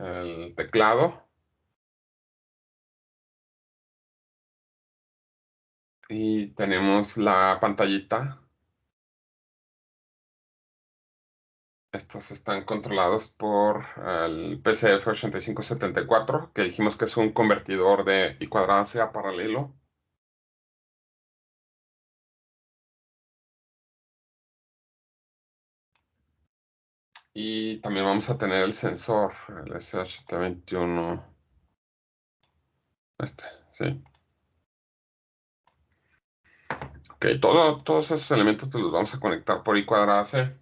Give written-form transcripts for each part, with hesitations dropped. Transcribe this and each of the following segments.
el teclado. Y tenemos la pantallita. Estos están controlados por el PCF8574, que dijimos que es un convertidor de I cuadrada C a paralelo. Y también vamos a tener el sensor, el SHT21. Sí. Ok, todos esos elementos pues, los vamos a conectar por I cuadrada C.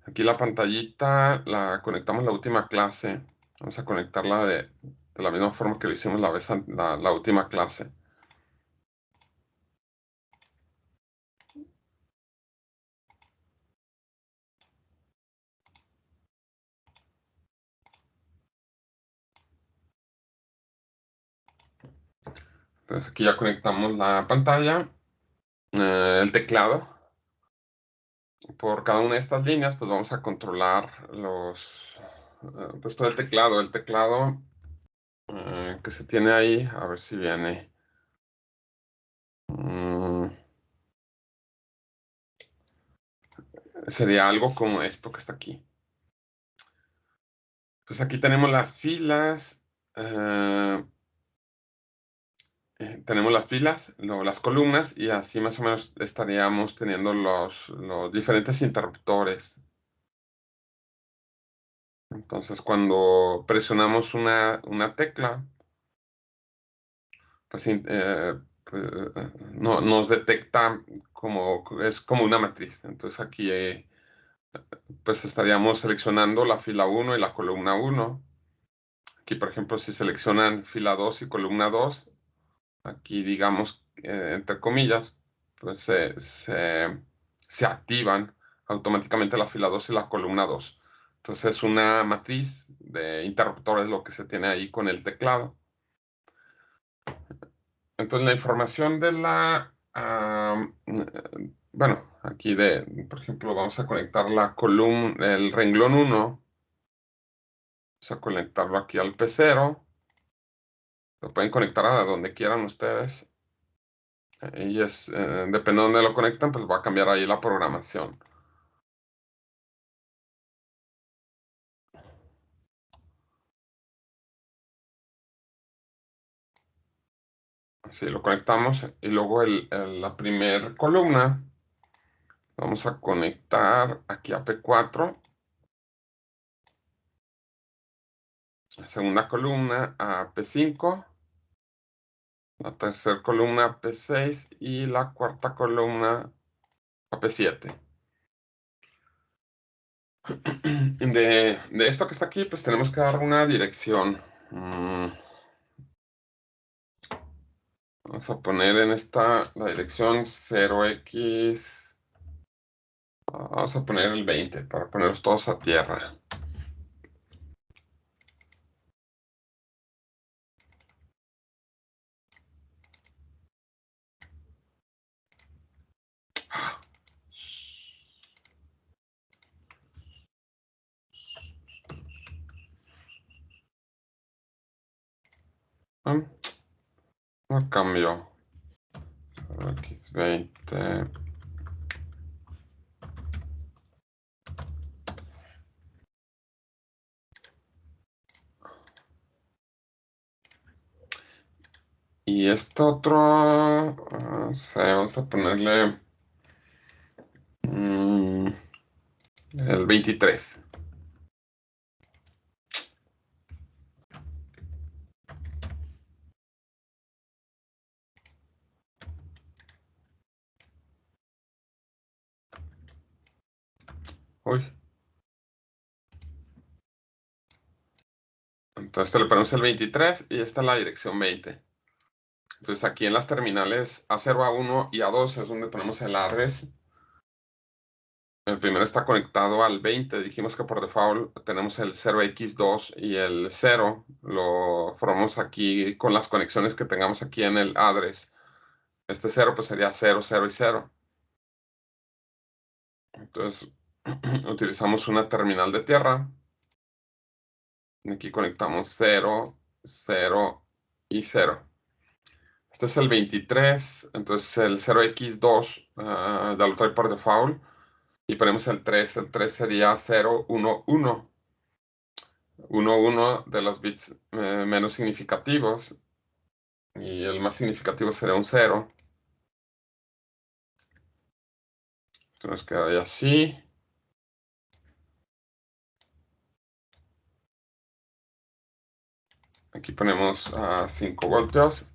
Aquí la pantallita la conectamos la última clase. Vamos a conectarla de la misma forma que lo hicimos la última clase. Entonces aquí ya conectamos la pantalla, el teclado. Por cada una de estas líneas, pues vamos a controlar pues todo el teclado. El teclado que se tiene ahí, a ver si viene. Sería algo como esto que está aquí. Pues aquí tenemos las filas. Tenemos las filas, luego las columnas, y así más o menos estaríamos teniendo los diferentes interruptores. Entonces, cuando presionamos una tecla, pues, nos detecta es como una matriz. Entonces aquí pues estaríamos seleccionando la fila 1 y la columna 1. Aquí, por ejemplo, si seleccionan fila 2 y columna 2, aquí digamos, entre comillas, pues se activan automáticamente la fila 2 y la columna 2. Entonces es una matriz de interruptores lo que se tiene ahí con el teclado. Entonces la información de bueno, aquí por ejemplo, vamos a conectar el renglón 1. Vamos a conectarlo aquí al P0. Lo pueden conectar a donde quieran ustedes. Y depende de dónde lo conectan, pues va a cambiar ahí la programación. Así lo conectamos. Y luego la primera columna vamos a conectar aquí a P4. La segunda columna a P5. La tercera columna a P6 y la cuarta columna a P7. De esto que está aquí, pues tenemos que dar una dirección. Vamos a poner en esta la dirección 0x. Vamos a poner el 20 para ponerlos todos a tierra. No cambió. X20. Y este otro, no sé, vamos a ponerle el 23. Uy. Entonces le ponemos el 23 y esta es la dirección 20. Entonces aquí en las terminales A0, A1 y A2 es donde ponemos el address. El primero está conectado al 20. Dijimos que por default tenemos el 0x2 y el 0. Lo formamos aquí con las conexiones que tengamos aquí en el address. Este 0 pues sería 0, 0 y 0. Entonces utilizamos una terminal de tierra. Aquí conectamos 0, 0 y 0. Este es el 23, entonces el 0x2 ya lo trae por default. Y ponemos el 3 sería 0, 1, 1. 1, 1 de los bits menos significativos. Y el más significativo sería un 0. Entonces quedaría así. Aquí ponemos a 5 voltios.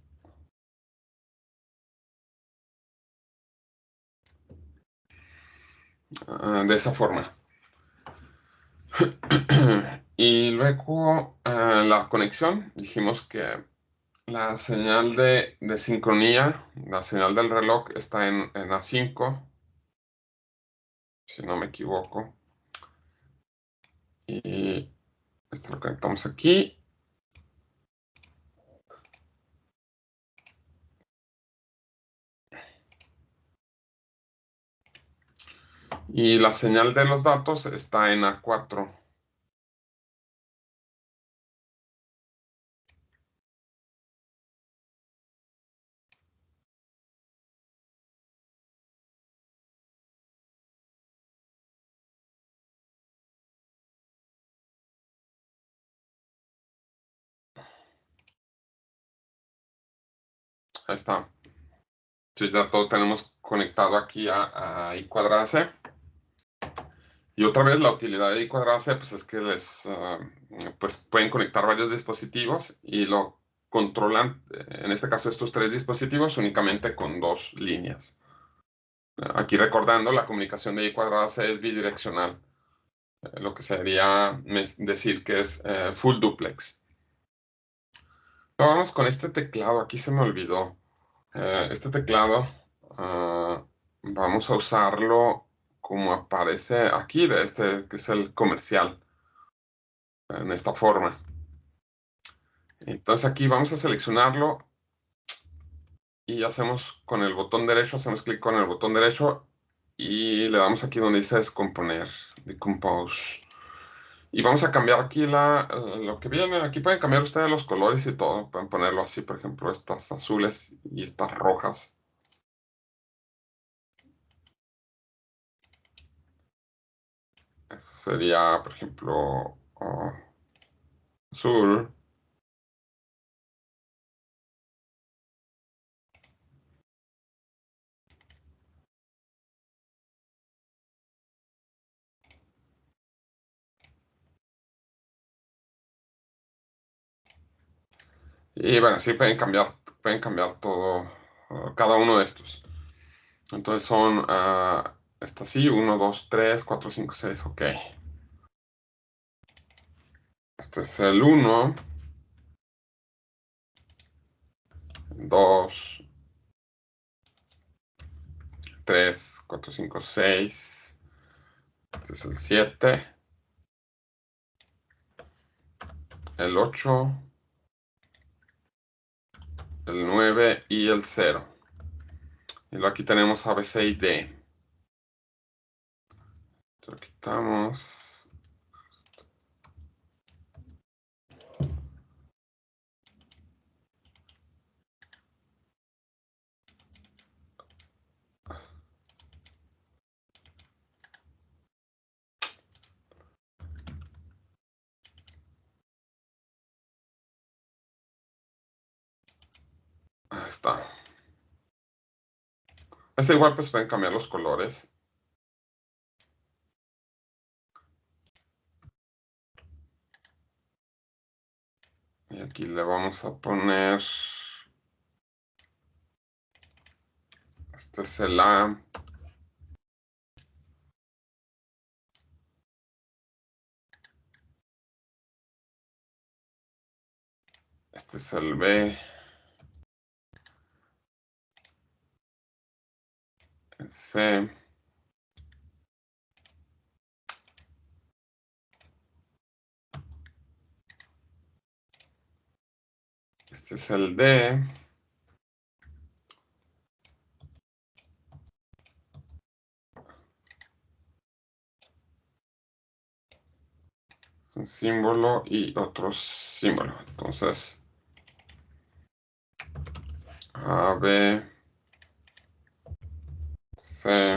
De esa forma. Y luego la conexión, dijimos que la señal de sincronía, la señal del reloj está en A5, si no me equivoco. Y esto lo conectamos aquí. Y la señal de los datos está en A4. Ahí está. Entonces ya todo tenemos conectado aquí a I cuadrada C. Y otra vez la utilidad de I cuadrada C pues es que pues pueden conectar varios dispositivos y lo controlan, en este caso estos 3 dispositivos, únicamente con 2 líneas. Aquí recordando, la comunicación de I cuadrada C es bidireccional, lo que sería decir que es full duplex. Luego vamos con este teclado, aquí se me olvidó. Este teclado vamos a usarlo como aparece aquí, de este que es el comercial, en esta forma. Entonces aquí vamos a seleccionarlo y hacemos con el botón derecho, hacemos clic con el botón derecho y le damos aquí donde dice descomponer, decompose. Y vamos a cambiar aquí lo que viene. Aquí pueden cambiar ustedes los colores y todo. Pueden ponerlo así, por ejemplo, estas azules y estas rojas. Eso sería, por ejemplo, azul. Y bueno, sí pueden cambiar todo, cada uno de estos. Entonces son, esta sí, 1, 2, 3, 4, 5, 6, ok. Este es el 1, 2, 3, 4, 5, 6. Este es el 7, el 8, el 9 y el 0. Y luego aquí tenemos A, B, C y D. Lo quitamos. Ahí está. Este igual pues pueden cambiar los colores. Y aquí le vamos a poner, este es el A. Este es el B. El C. Este es el D. un símbolo y otro símbolo. Entonces, A, B, C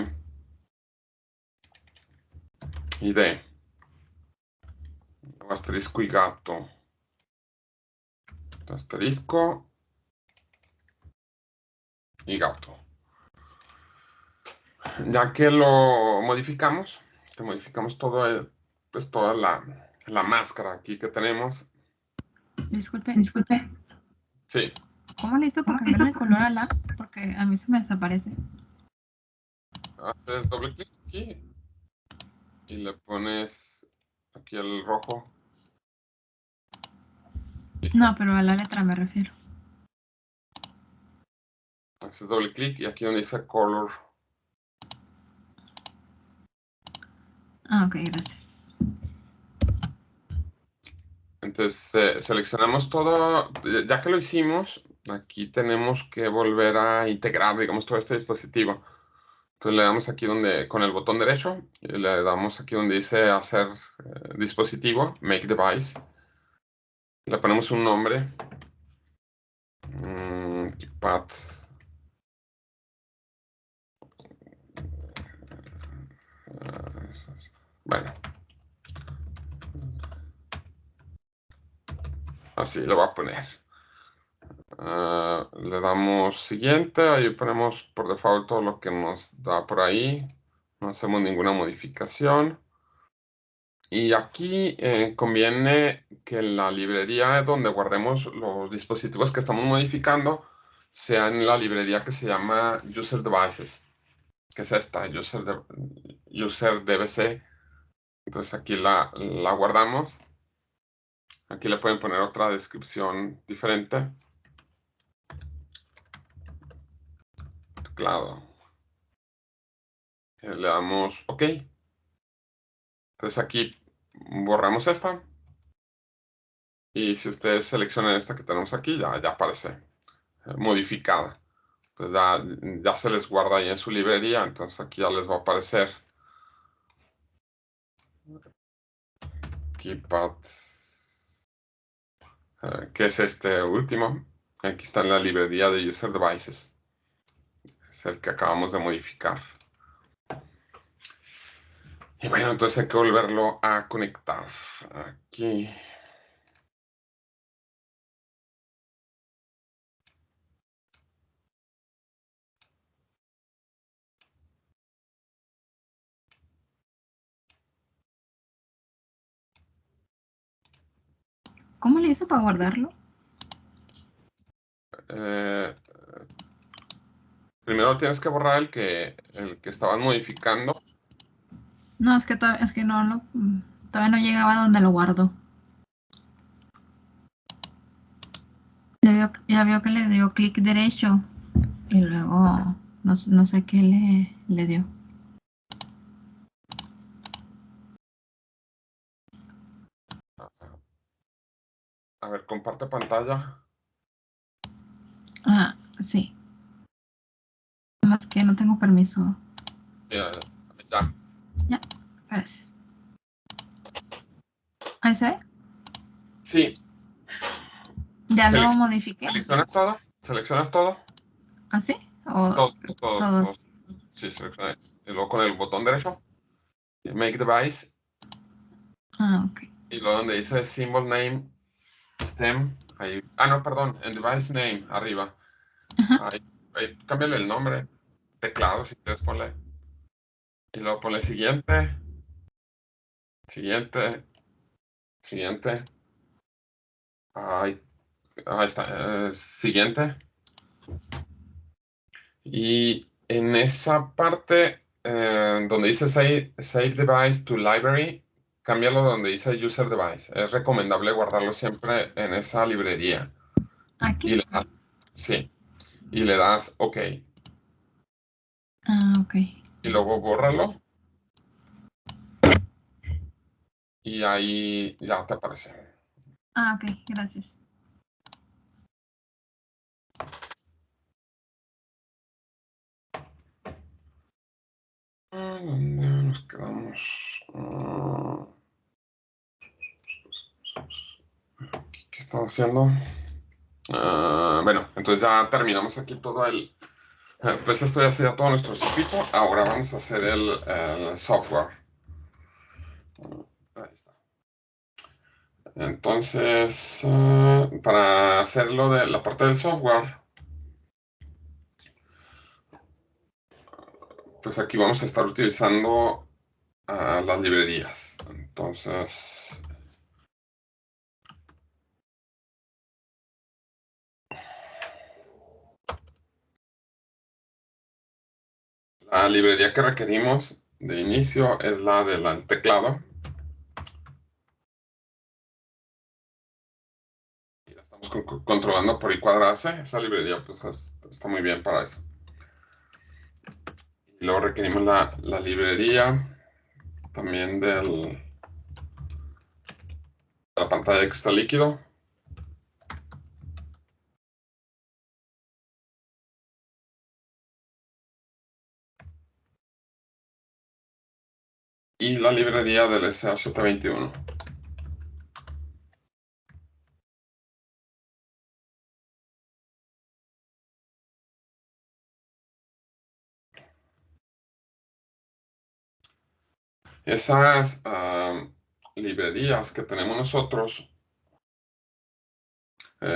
y D. Asterisco y gato. Asterisco y gato. Ya que lo modificamos, que modificamos todo, pues toda la máscara aquí que tenemos. Disculpe. Sí. ¿Cómo le hizo para cambiarle el color a la? Porque a mí se me desaparece. Haces doble clic aquí y le pones aquí el rojo. Listo. No, pero a la letra me refiero. Haces doble clic y aquí donde dice color. Ah, ok, gracias. Entonces seleccionamos todo. Ya que lo hicimos, aquí tenemos que volver a integrar, digamos, todo este dispositivo. Entonces le damos aquí donde, con el botón derecho, y le damos aquí donde dice hacer dispositivo, make device. Le ponemos un nombre. Path. Bueno. Así lo voy a poner. Le damos siguiente, ahí ponemos por default todo lo que nos da por ahí. No hacemos ninguna modificación. Y aquí conviene que la librería donde guardemos los dispositivos que estamos modificando sea en la librería que se llama User Devices, que es esta, User DBC. Entonces aquí la guardamos. Aquí le pueden poner otra descripción diferente. Teclado. Le damos OK. Entonces aquí borramos esta. Y si ustedes seleccionan esta que tenemos aquí, ya aparece modificada. Entonces ya se les guarda ahí en su librería. Entonces aquí ya les va a aparecer Keypad, que es este último. Aquí está en la librería de User Devices. Es el que acabamos de modificar. Y bueno, entonces hay que volverlo a conectar. Aquí. ¿Cómo le hizo para guardarlo? Primero tienes que borrar el que estaban modificando. No, es que no, todavía no llegaba a donde lo guardo. Ya vio que le dio clic derecho y luego no sé qué le dio. A ver, comparte pantalla. Ah, sí. Más que no tengo permiso. Ya. Ya, gracias. ¿Ahí se ve? Sí. Ya lo modifiqué. ¿Seleccionas todo? ¿Seleccionas todo? ¿Así? ¿O Todo. todos? Sí, selecciona. Y luego con el botón derecho, Make Device. Ah, ok. Y luego donde dice Symbol Name, Stem. Ahí. No, perdón. En Device Name, arriba. Ajá. Ahí cámbiale el nombre. Teclado, si quieres ponle. Y luego ponle siguiente. Siguiente. Siguiente. Ahí está. Siguiente. Y en esa parte donde dice save Device to Library, cámbialo donde dice User Device. Es recomendable guardarlo siempre en esa librería. ¿Aquí? Sí. Y le das OK. Ah, ok. Y luego bórralo. Y ahí ya te aparece. Ah, ok, gracias. ¿Dónde nos quedamos? estaba haciendo? Bueno, entonces ya terminamos aquí todo el... pues esto ya sería todo nuestro circuito. Ahora vamos a hacer el software. Ahí está. Entonces, para hacerlo de la parte del software, pues aquí vamos a estar utilizando las librerías. Entonces, la librería que requerimos de inicio es la del teclado. Y la estamos controlando por I²C. Esa librería pues está muy bien para eso. Y luego requerimos la librería también de la pantalla de cristal líquido. Y la librería del SHT21. Esas librerías que tenemos nosotros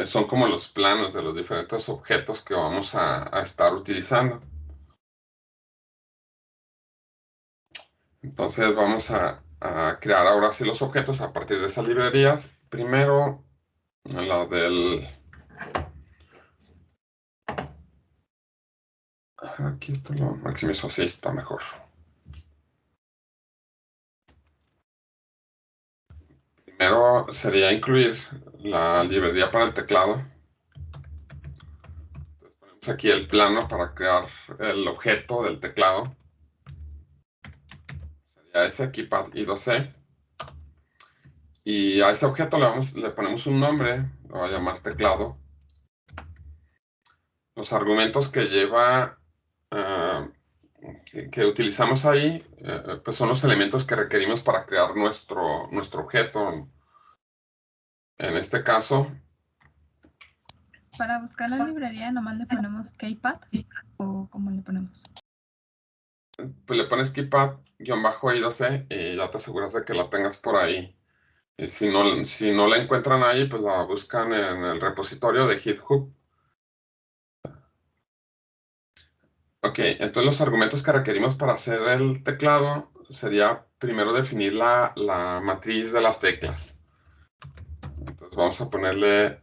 son como los planos de los diferentes objetos que vamos a estar utilizando. Entonces vamos a crear ahora sí los objetos a partir de esas librerías. Primero, la del... Aquí esto lo maximizo, así está mejor. Primero sería incluir la librería para el teclado. Entonces ponemos aquí el plano para crear el objeto del teclado. Sería ese, keypad I²C. Y a ese objeto le ponemos un nombre, lo voy a llamar teclado. Los argumentos que lleva, que utilizamos ahí, pues son los elementos que requerimos para crear nuestro objeto. En este caso, Para buscar la librería nomás le ponemos keypad o ¿cómo le ponemos? pues le pones keypad-i²C y ya te aseguras de que la tengas por ahí. Y si no la encuentran ahí, pues la buscan en el repositorio de GitHub. Ok, entonces los argumentos que requerimos para hacer el teclado sería primero definir la matriz de las teclas. Entonces vamos a ponerle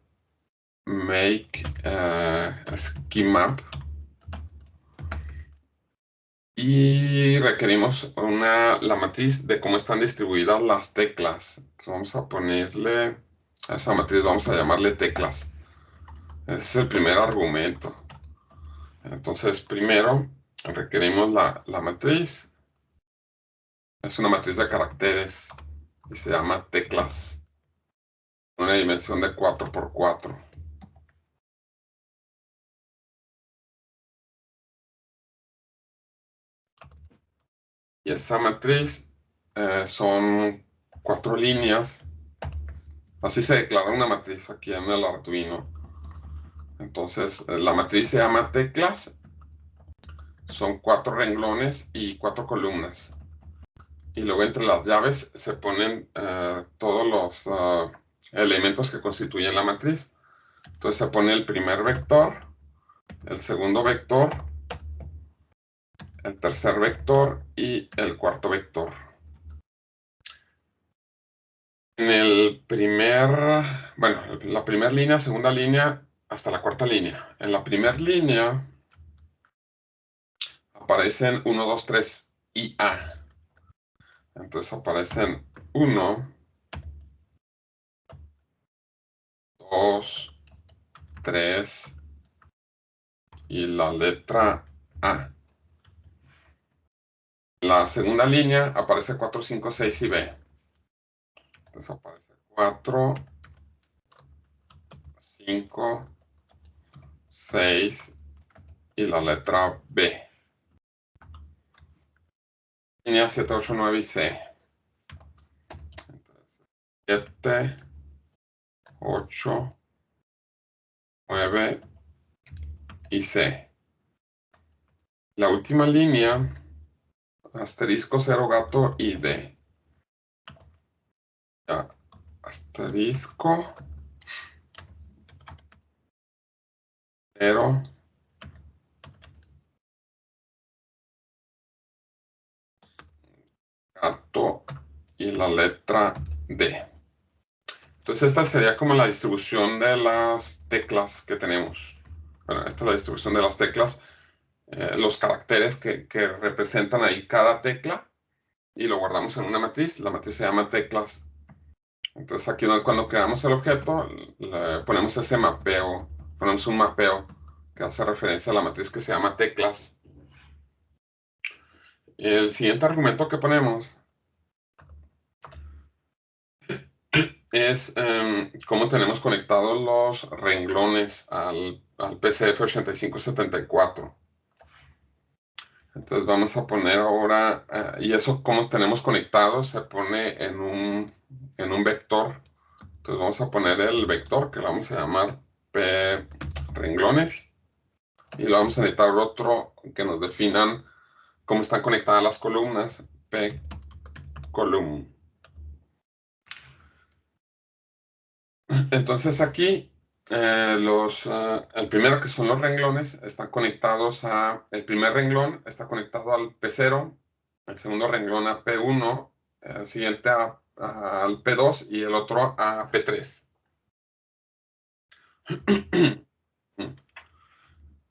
make schemap. Y requerimos la matriz de cómo están distribuidas las teclas. Entonces vamos a ponerle, a esa matriz vamos a llamarle teclas. Ese es el primer argumento. Entonces primero requerimos la matriz. Es una matriz de caracteres y se llama teclas. Una dimensión de 4×4. Y esa matriz son 4 líneas. Así se declara una matriz aquí en el Arduino. Entonces, la matriz se llama teclas. Son 4 renglones y 4 columnas. Y luego entre las llaves se ponen todos los elementos que constituyen la matriz. Entonces se pone el primer vector, el segundo vector, el tercer vector y el cuarto vector. En el la primera línea, segunda línea, hasta la cuarta línea. En la primera línea aparecen 1, 2, 3 y A. Entonces aparecen 1, 2, 3 y la letra A. La segunda línea aparece 4, 5, 6 y B. Entonces aparece 4, 5, 6 y la letra B. Línea 7, 8, 9 y C. Entonces, 7, 8, 9 y C. La última línea, asterisco 0 gato y D. Ya, asterisco 0 gato y la letra D. Entonces esta sería como la distribución de las teclas que tenemos. Bueno, esta es la distribución de las teclas, los caracteres que representan ahí cada tecla, y lo guardamos en una matriz. La matriz se llama teclas. Entonces aquí cuando creamos el objeto, le ponemos ese mapeo, ponemos un mapeo que hace referencia a la matriz que se llama teclas. El siguiente argumento que ponemos es cómo tenemos conectados los renglones al PCF8574. Entonces vamos a poner ahora, y eso como tenemos conectado se pone en un vector. Entonces vamos a poner el vector que lo vamos a llamar P renglones, y lo vamos a necesitar otro que nos definan cómo están conectadas las columnas, P column. Entonces aquí el primero, que son los renglones, están conectados el primer renglón está conectado al P0, el segundo renglón a P1, el siguiente al P2 y el otro a P3.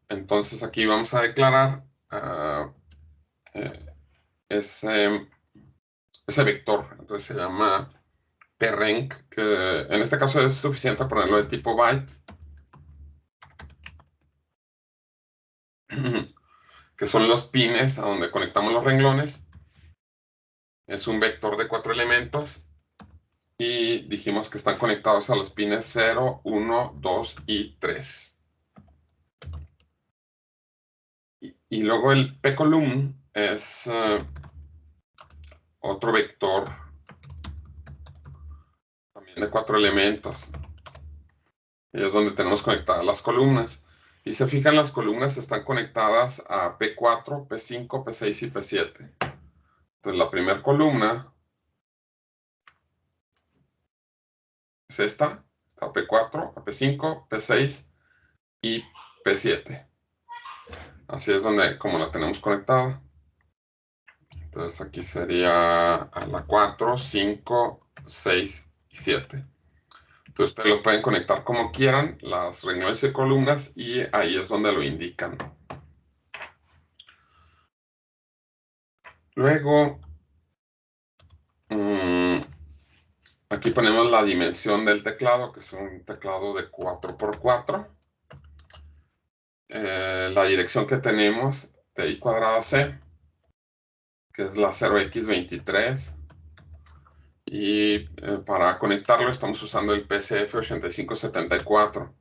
Entonces aquí vamos a declarar ese vector. Entonces se llama prenc, que en este caso es suficiente ponerlo de tipo byte, que son los pines a donde conectamos los renglones. Es un vector de 4 elementos y dijimos que están conectados a los pines 0, 1, 2 y 3. Y luego el pcolumn es otro vector también de 4 elementos. Y es donde tenemos conectadas las columnas. Y se fijan, las columnas están conectadas a P4, P5, P6 y P7. Entonces la primera columna es esta, está P4, P5, P6 y P7. Así es como la tenemos conectada. Entonces aquí sería a la 4, 5, 6 y 7. Entonces ustedes los pueden conectar como quieran, las renglones y columnas, y ahí es donde lo indican. Luego, aquí ponemos la dimensión del teclado, que es un teclado de 4×4. La dirección que tenemos de I cuadrada C, que es la 0x23. Y para conectarlo estamos usando el PCF8574.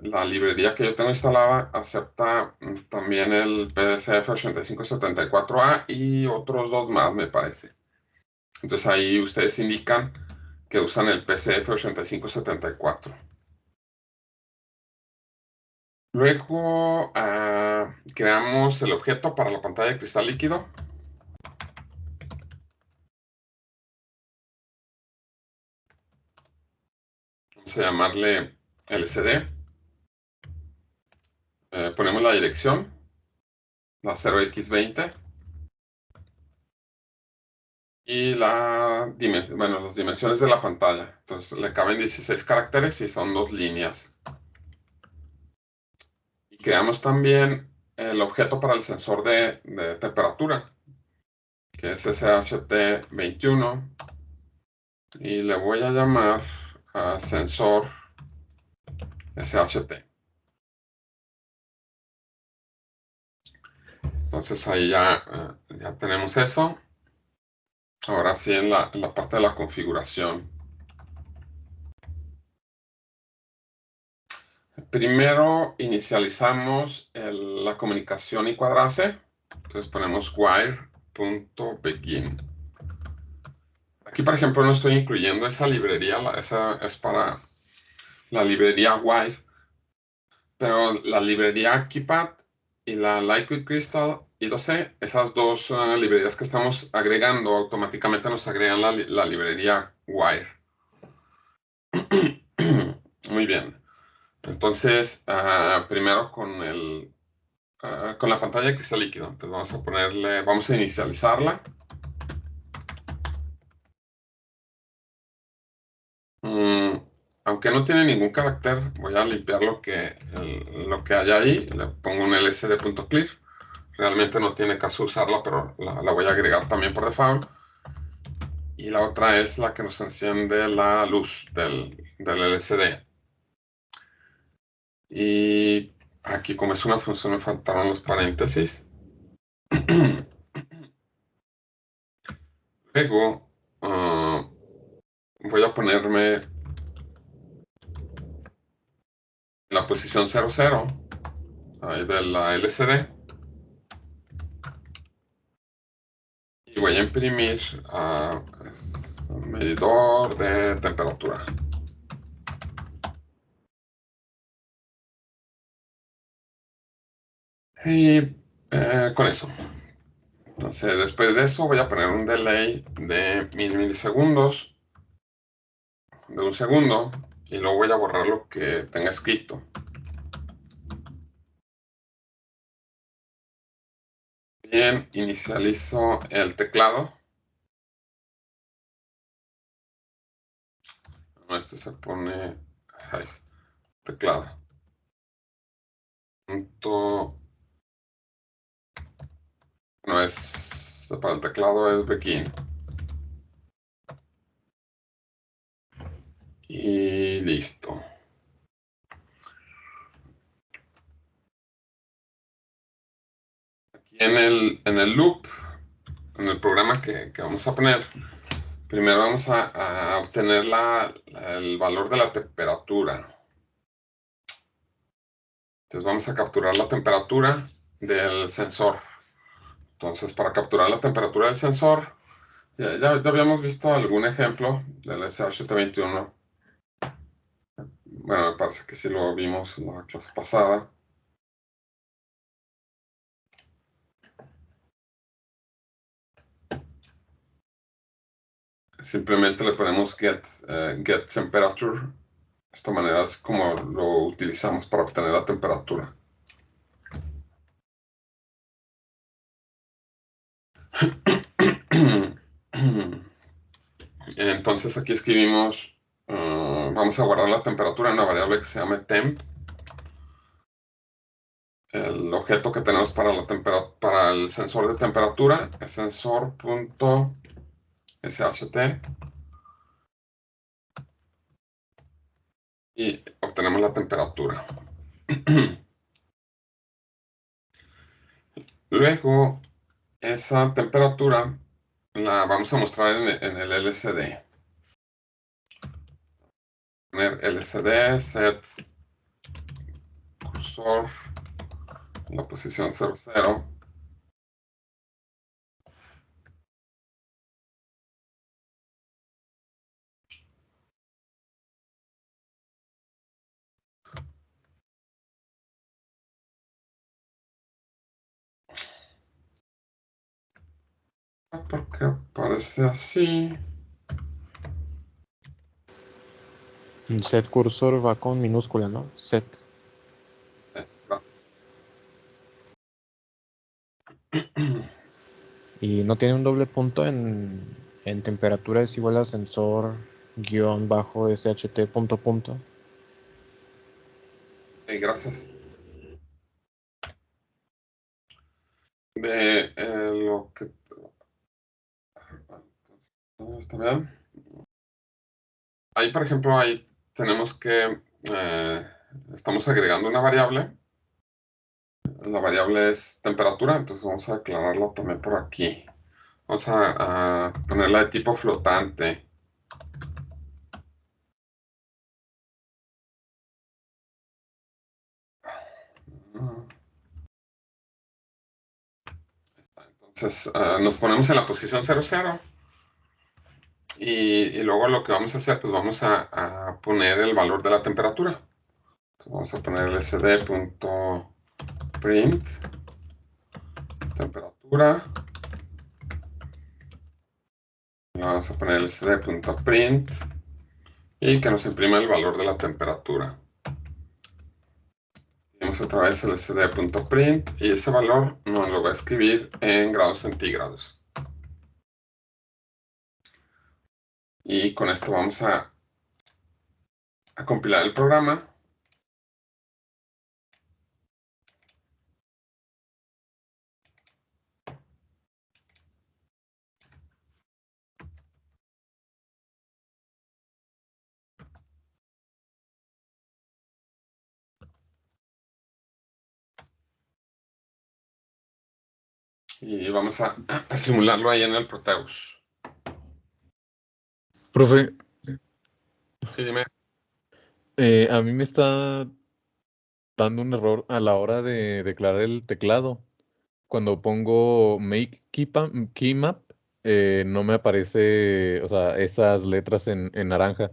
La librería que yo tengo instalada acepta también el PCF8574A y otros dos más, me parece. Entonces ahí ustedes indican que usan el PCF8574. Luego creamos el objeto para la pantalla de cristal líquido. Vamos a llamarle LCD. Ponemos la dirección, la 0x20. Y las dimensiones de la pantalla. Entonces le caben 16 caracteres y son 2 líneas. Y creamos también el objeto para el sensor de temperatura, que es SHT21. Y le voy a llamar sensor SHT. Entonces ahí ya tenemos eso. Ahora sí, en la parte de la configuración. Primero inicializamos la comunicación y cuadrase. Entonces ponemos wire.begin. Aquí Aquí, por ejemplo, no estoy incluyendo esa librería, esa es para la librería Wire, pero la librería KeePad y la Liquid Crystal I2C, esas dos librerías que estamos agregando, automáticamente nos agregan la librería Wire. Muy bien. Entonces, primero con la pantalla de cristal líquido. Entonces vamos a inicializarla. Aunque no tiene ningún carácter, voy a limpiar lo que hay ahí. Le pongo un lsd.clear. Realmente no tiene caso usarla, pero la voy a agregar también por default. Y la otra es la que nos enciende la luz del LCD. Y aquí, como es una función, me faltaron los paréntesis. Luego, voy a ponerme en la posición 00 ahí de la LCD. Y voy a imprimir un medidor de temperatura. Y con eso. Entonces, después de eso, voy a poner un delay de 1000 milisegundos, de 1 segundo, y luego voy a borrar lo que tenga escrito. Bien, inicializo el teclado. Este se pone teclado. No es para el teclado, es begin. Y listo. Aquí en el loop, en el programa que vamos a poner, primero vamos a obtener el valor de la temperatura. Entonces vamos a capturar la temperatura del sensor. Entonces, para capturar la temperatura del sensor, ya habíamos visto algún ejemplo del SHT21. Bueno, me parece que sí lo vimos en la clase pasada. Simplemente le ponemos get temperature. De esta manera es como lo utilizamos para obtener la temperatura. Entonces aquí escribimos, vamos a guardar la temperatura en una variable que se llama temp. El objeto que tenemos para el sensor de temperatura es sensor.sht y obtenemos la temperatura. Luego, esa temperatura la vamos a mostrar en el LCD. Poner LCD, set cursor en la posición 00. Porque aparece así. Set cursor va con minúscula, ¿no? Set. Gracias. Y no tiene un doble punto en temperatura es igual a sensor guión bajo SHT punto punto. Gracias. De lo que... ¿Está bien? Ahí, por ejemplo, ahí tenemos que... estamos agregando una variable. La variable es temperatura, entonces vamos a declararla también por aquí. Vamos a ponerla de tipo flotante. Entonces nos ponemos en la posición 00 Y luego lo que vamos a hacer, pues vamos a poner el valor de la temperatura. Entonces vamos a poner el sd.print temperatura. Y vamos a poner el sd.print y que nos imprima el valor de la temperatura. Tenemos otra vez el sd.print y ese valor nos lo va a escribir en grados centígrados. Y con esto vamos a compilar el programa. Y vamos a simularlo ahí en el Proteus. Profe, Sí, dime. a mí me está dando un error a la hora de declarar el teclado. Cuando pongo make keymap, no me aparece, o sea, esas letras en naranja.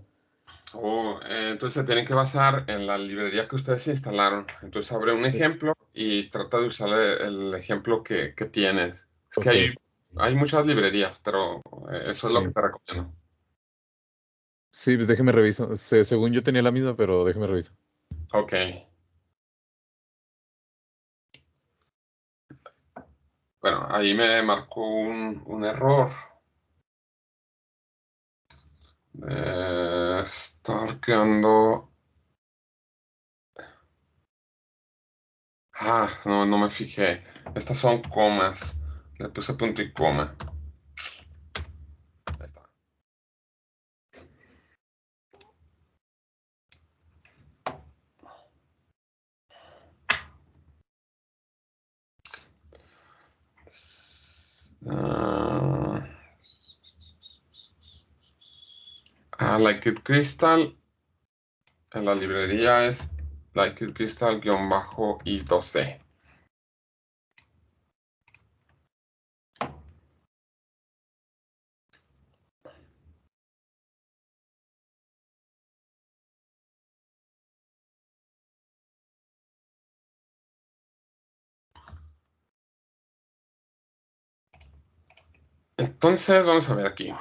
Entonces se tienen que basar en la librería que ustedes instalaron. Entonces abre un ejemplo y trata de usar el ejemplo que tienes. Es que Ok. hay muchas librerías, pero eso es lo Sí. que te recomiendo. Sí, pues déjeme reviso. Según yo tenía la misma, pero déjeme reviso. Ok. Bueno, ahí me marcó un error. Estar quedando... no me fijé. Estas son comas. Le puse punto y coma. Ahí está. Like It Crystal. En la librería es Like It Crystal-i2c. Entonces, vamos a ver aquí. A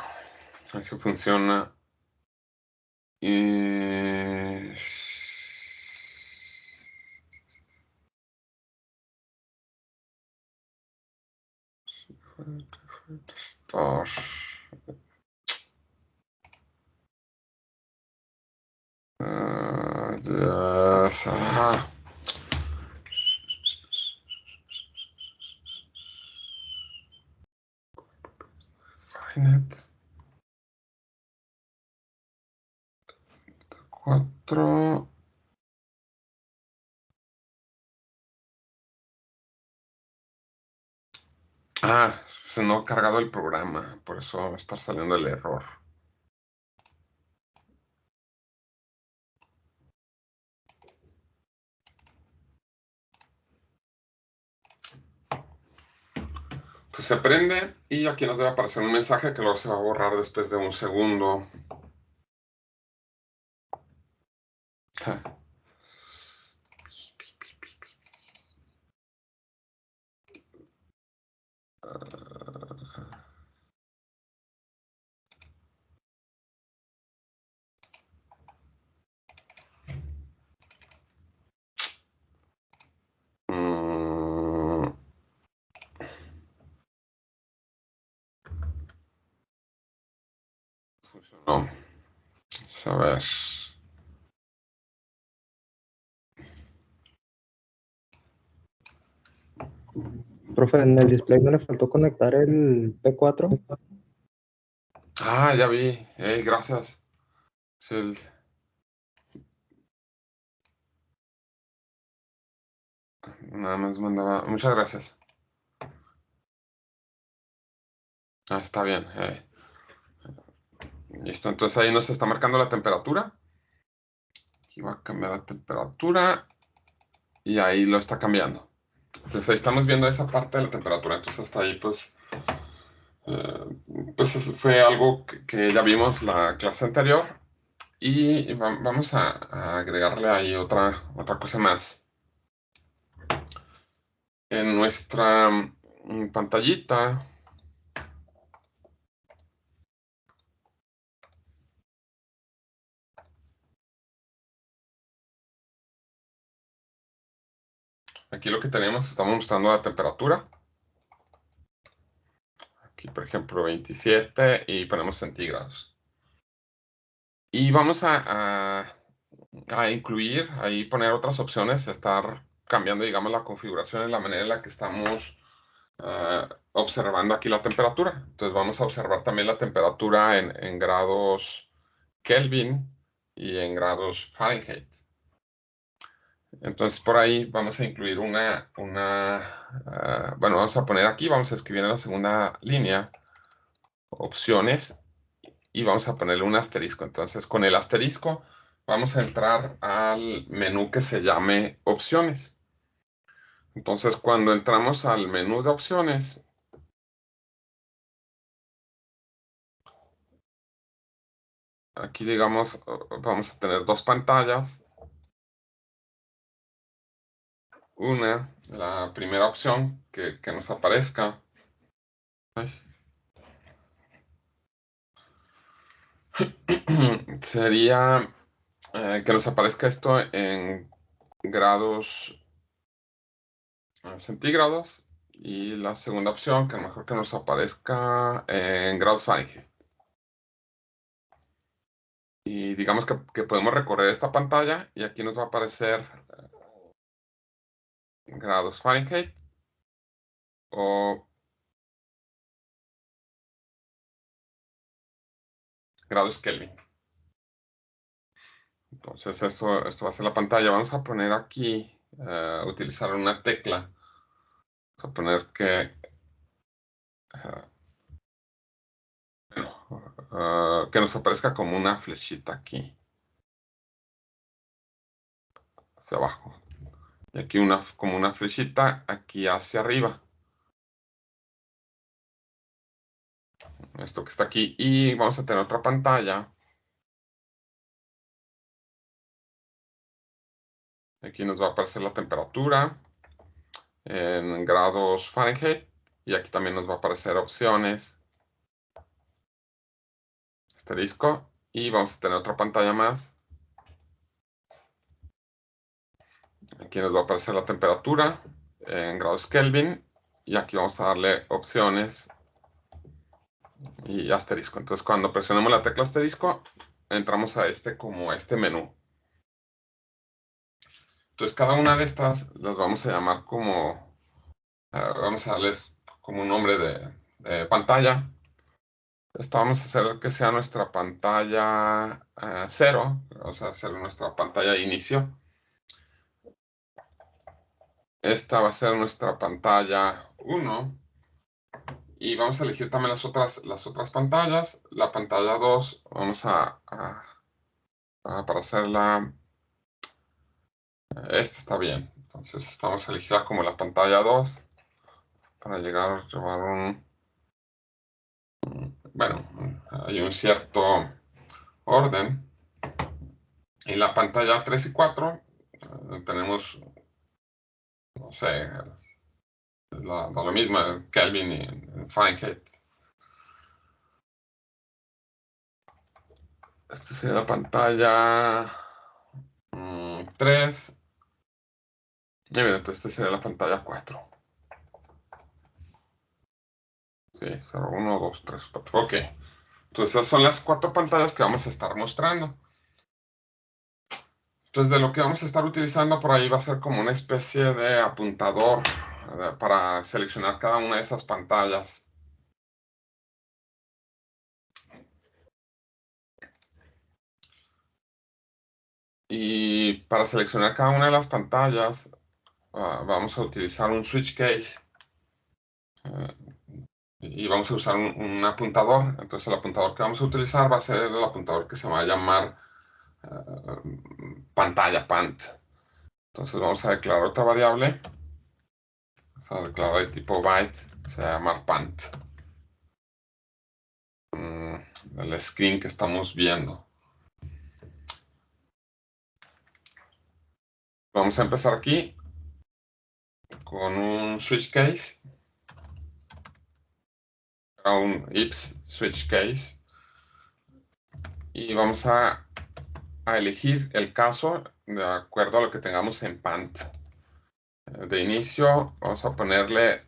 ver si funciona. Star. Yes. Find it. 4. Se no ha cargado el programa, por eso va a estar saliendo el error. Entonces se prende y aquí nos debe aparecer un mensaje que luego se va a borrar después de un segundo. Funcionó. Vamos a ver. Profe, en el display no le faltó conectar el P4. Ya vi. Gracias. Sí, nada más mandaba. Muchas gracias. Está bien. Listo. Entonces ahí nos está marcando la temperatura. Aquí va a cambiar la temperatura. Y ahí lo está cambiando. Entonces ahí estamos viendo esa parte de la temperatura. Entonces hasta ahí pues pues fue algo que ya vimos la clase anterior y vamos a agregarle ahí otra cosa más. En nuestra pantallita aquí lo que tenemos, estamos mostrando la temperatura. Aquí, por ejemplo, 27 y ponemos centígrados. Y vamos a incluir, ahí poner otras opciones, estar cambiando, digamos, la configuración en la manera en la que estamos observando aquí la temperatura. Entonces vamos a observar también la temperatura en grados Kelvin y en grados Fahrenheit. Entonces por ahí vamos a incluir bueno, vamos a poner aquí, vamos a escribir en la segunda línea opciones y vamos a ponerle un asterisco. Entonces con el asterisco vamos a entrar al menú que se llame opciones. Entonces cuando entramos al menú de opciones, aquí digamos, vamos a tener dos pantallas. Una, la primera opción que nos aparezca. Sería que nos aparezca esto en grados centígrados. Y la segunda opción, que a lo mejor que nos aparezca en grados Fahrenheit. Y digamos que podemos recorrer esta pantalla y aquí nos va a aparecer grados Fahrenheit o grados Kelvin. Entonces esto va a ser la pantalla. Vamos a poner aquí, utilizar una tecla. Vamos a poner que, que nos aparezca como una flechita aquí. Hacia abajo. Y aquí como una flechita aquí hacia arriba. Esto que está aquí. Y vamos a tener otra pantalla. Aquí nos va a aparecer la temperatura en grados Fahrenheit. Y aquí también nos va a aparecer opciones. Asterisco. Y vamos a tener otra pantalla más. Aquí nos va a aparecer la temperatura en grados Kelvin. Y aquí vamos a darle opciones y asterisco. Entonces cuando presionemos la tecla asterisco, entramos a como este menú. Entonces cada una de estas las vamos a llamar como, vamos a darles como un nombre de pantalla. Esta vamos a hacer que sea nuestra pantalla 0, vamos a hacer nuestra pantalla de inicio. Esta va a ser nuestra pantalla 1. Y vamos a elegir también las otras pantallas. La pantalla 2 vamos para hacerla, esta está bien. Entonces vamos a elegirla como la pantalla 2 para llevar bueno, hay un cierto orden. En la pantalla 3 y 4 tenemos, no sé, lo mismo, Kelvin y Fahrenheit. Esta sería la pantalla 3. Y bien, entonces esta sería la pantalla 4. Sí, 0, 1, 2, 3, 4. Ok. Entonces esas son las 4 pantallas que vamos a estar mostrando. Entonces de lo que vamos a estar utilizando por ahí va a ser como una especie de apuntador para seleccionar cada una de esas pantallas. Y para seleccionar cada una de las pantallas vamos a utilizar un switch case. Y vamos a usar un apuntador. Entonces el apuntador que vamos a utilizar va a ser el apuntador que se va a llamar pantalla pant. Entonces vamos a declarar otra variable. Vamos a declarar de tipo byte, que se va a llamar pant. del screen que estamos viendo. Vamos a empezar aquí con un switch case, un IPS switch case, y vamos a elegir el caso de acuerdo a lo que tengamos en Pant. De inicio vamos a ponerle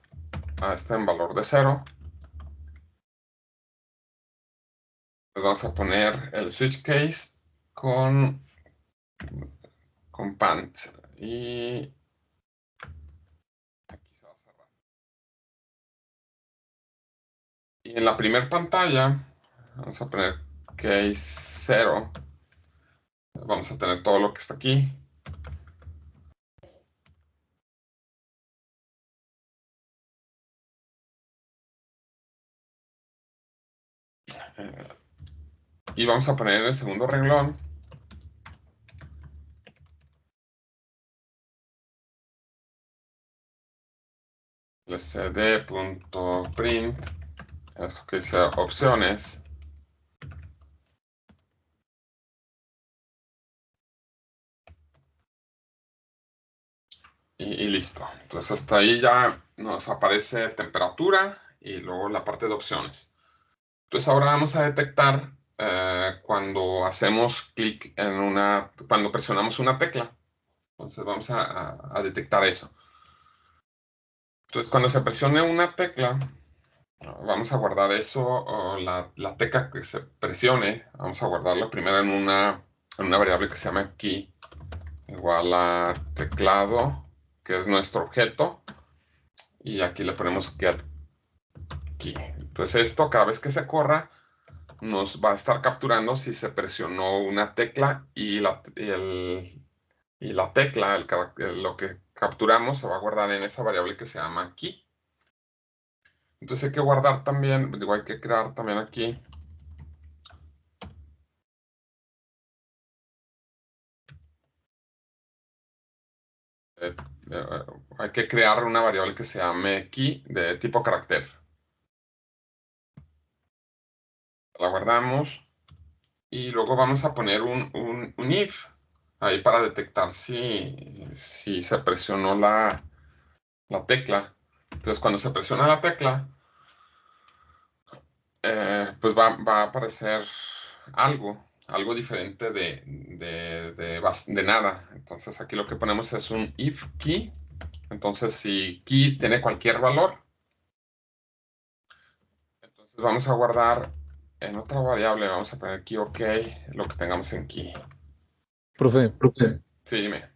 a este en valor de 0. Vamos a poner el switch case con Pant, y aquí se va a cerrar. Y en la primera pantalla vamos a poner case 0. Vamos a tener todo lo que está aquí. Y vamos a poner en el segundo renglón el cd.print, esto que dice opciones. Y listo. Entonces hasta ahí ya nos aparece temperatura y luego la parte de opciones. Entonces ahora vamos a detectar cuando hacemos clic en cuando presionamos una tecla. Entonces vamos a detectar eso. Entonces cuando se presione una tecla, vamos a guardar eso, o la tecla que se presione, vamos a guardarla primero en una variable que se llama key, igual a teclado, que es nuestro objeto, y aquí le ponemos get key. Entonces esto, cada vez que se corra, nos va a estar capturando si se presionó una tecla, y la tecla, lo que capturamos, se va a guardar en esa variable que se llama key. Entonces hay que guardar también, digo, hay que crear también aquí hay que crear una variable que se llame key de tipo carácter. La guardamos y luego vamos a poner un if ahí para detectar si se presionó la tecla. Entonces cuando se presiona la tecla, pues va a aparecer algo diferente de nada. Entonces aquí lo que ponemos es un if key. Entonces si key tiene cualquier valor, entonces vamos a guardar en otra variable, vamos a poner key ok, lo que tengamos en key. Profe, Sí, dime.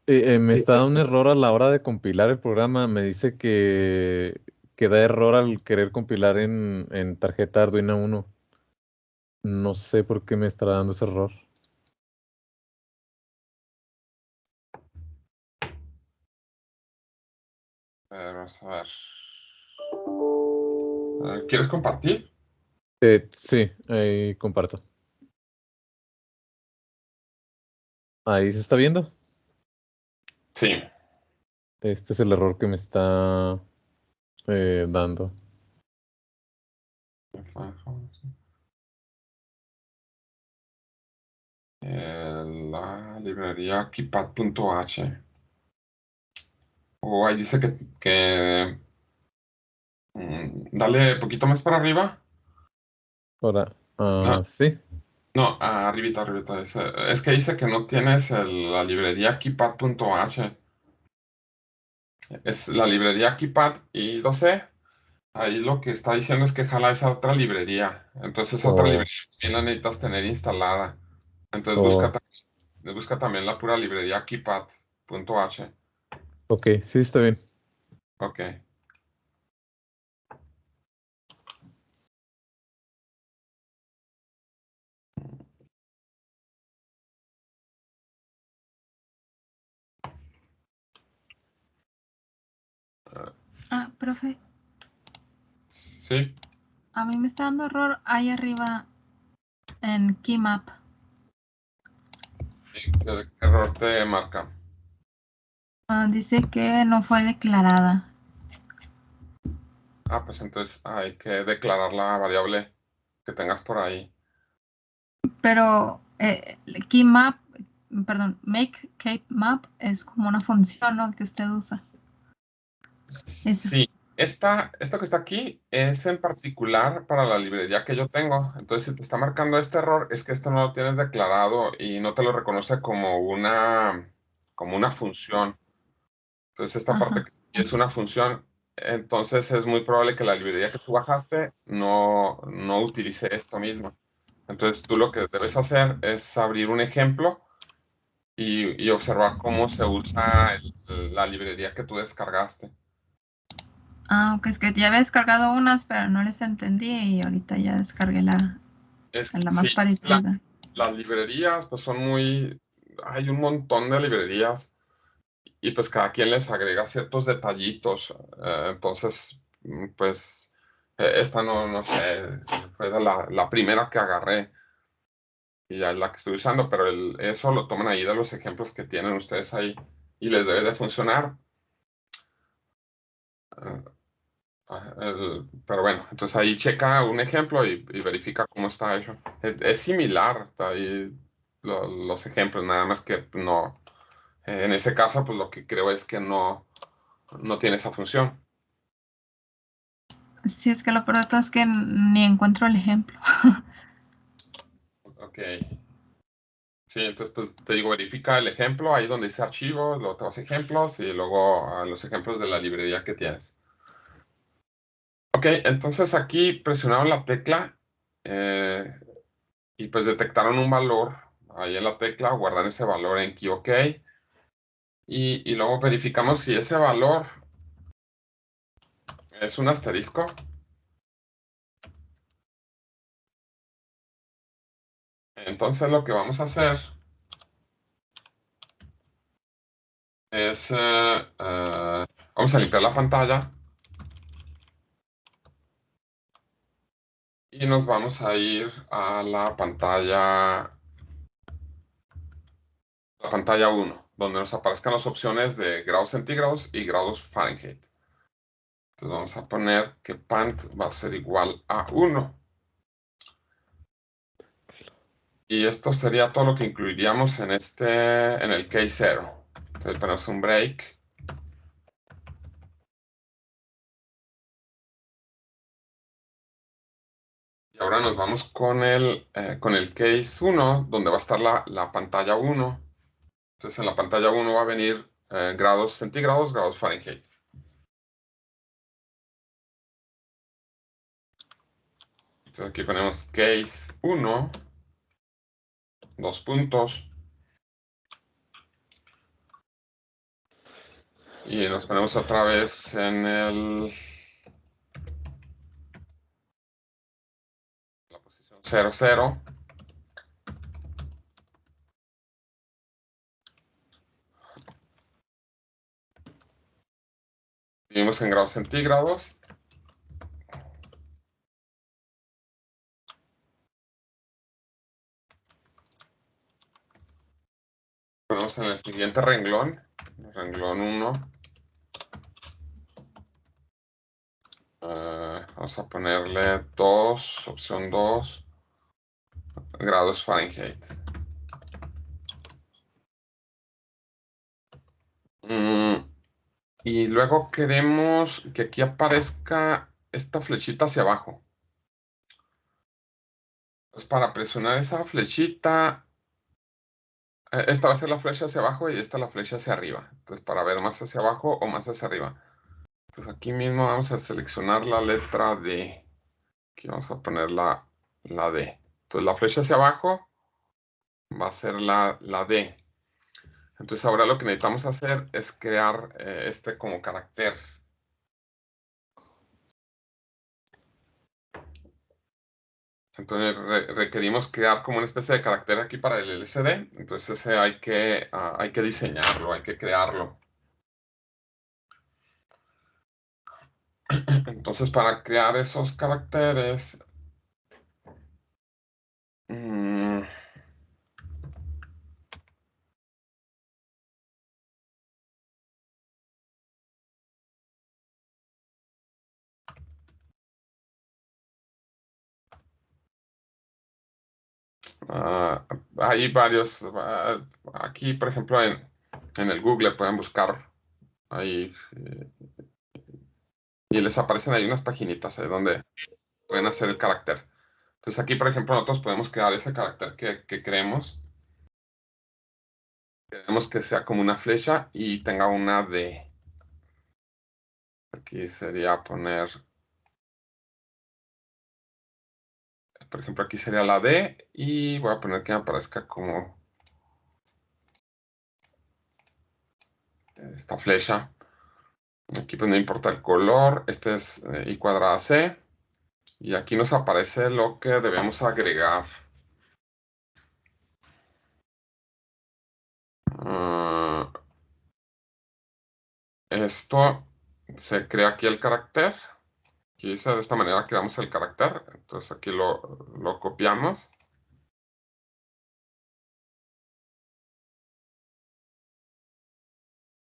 me está dando un error a la hora de compilar el programa. Me dice que da error al querer compilar en tarjeta Arduino 1. No sé por qué me estará dando ese error. Vamos a ver. ¿Quieres compartir? Sí, ahí comparto. Ahí se está viendo. Sí. Este es el error que me está dando. La librería keypad.h. O ahí dice que dale poquito más para arriba. Ahora, No, sí. no, arribita. Es que dice que no tienes la librería keypad.h. Es la librería keypad y 12. Ahí lo que está diciendo es que jala esa otra librería. Entonces esa otra Oh, librería también la necesitas tener instalada. Entonces oh, busca también la pura librería keypad.h. ok, sí, está bien. Ok. Ah, profe, Sí. a mí me está dando error ahí arriba en Keymap. ¿Qué error te marca? Dice que no fue declarada. Pues entonces hay que declarar la variable que tengas por ahí. Pero keymap, perdón, make keymap es como una función, ¿no? Que usted usa. Eso. Sí, esto que está aquí es en particular para la librería que yo tengo. Entonces, si te está marcando este error, es que esto no lo tienes declarado y no te lo reconoce como una función. Entonces, esta parte Ajá. que sí es una función, entonces es muy probable que la librería que tú bajaste no utilice esto mismo. Entonces, tú lo que debes hacer es abrir un ejemplo y observar cómo se usa la librería que tú descargaste. Ah, ok, es que ya había descargado unas, pero no les entendí y ahorita ya descargué la Sí, más parecida. las librerías, pues hay un montón de librerías y pues cada quien les agrega ciertos detallitos. Entonces, pues esta no sé, fue la primera que agarré y ya es la que estoy usando, pero eso lo toman ahí de los ejemplos que tienen ustedes ahí y les debe de funcionar. Eh, pero bueno, entonces ahí checa un ejemplo y verifica cómo está hecho. Es similar, está ahí los ejemplos, nada más que no. En ese caso, pues lo que creo es que no tiene esa función. Sí, es que lo peor de todo es que ni encuentro el ejemplo. Ok. Sí, entonces pues te digo, verifica el ejemplo ahí donde dice archivo, los otros ejemplos y luego los ejemplos de la librería que tienes. Ok, entonces aquí presionaron la tecla eh, y pues detectaron un valor ahí en la tecla, guardan ese valor en key OK y luego verificamos si ese valor es un asterisco. Entonces lo que vamos a hacer es, vamos a limpiar la pantalla y nos vamos a ir a la pantalla 1, donde nos aparezcan las opciones de grados centígrados y grados Fahrenheit. Entonces vamos a poner que pant va a ser igual a 1. Y esto sería todo lo que incluiríamos en el case 0. Entonces ponemos un break. Y ahora nos vamos con el case 1, donde va a estar la pantalla 1. Entonces en la pantalla 1 va a venir grados centígrados, grados Fahrenheit. Entonces aquí ponemos case 1, dos puntos. Y nos ponemos otra vez en la posición 0, 0. Vivimos en grados centígrados. Ponemos en el siguiente renglón, renglón 1. Vamos a ponerle 2, opción 2, grados Fahrenheit. Y luego queremos que aquí aparezca esta flechita hacia abajo. Pues para presionar esa flechita, esta va a ser la flecha hacia abajo y esta la flecha hacia arriba. Entonces para ver más hacia abajo o más hacia arriba. Entonces aquí mismo vamos a seleccionar la letra D. Aquí vamos a poner la D. Entonces la flecha hacia abajo va a ser la D. Entonces ahora lo que necesitamos hacer es crear este como carácter. Entonces requerimos crear como una especie de carácter aquí para el LCD. Entonces ese hay que diseñarlo, hay que crearlo. Entonces para crear esos caracteres, mm, Hay varios. Aquí, por ejemplo, en el Google pueden buscar ahí y les aparecen ahí unas paginitas donde pueden hacer el carácter. Entonces aquí, por ejemplo, nosotros podemos crear ese carácter que queremos. Queremos que sea como una flecha y tenga una D. Aquí sería poner, por ejemplo, aquí sería la D y voy a poner que me aparezca como esta flecha. Aquí pues no importa el color, este es I cuadrada C. Y aquí nos aparece lo que debemos agregar. Esto se crea aquí el carácter. Aquí dice de esta manera creamos el carácter. Entonces aquí lo copiamos.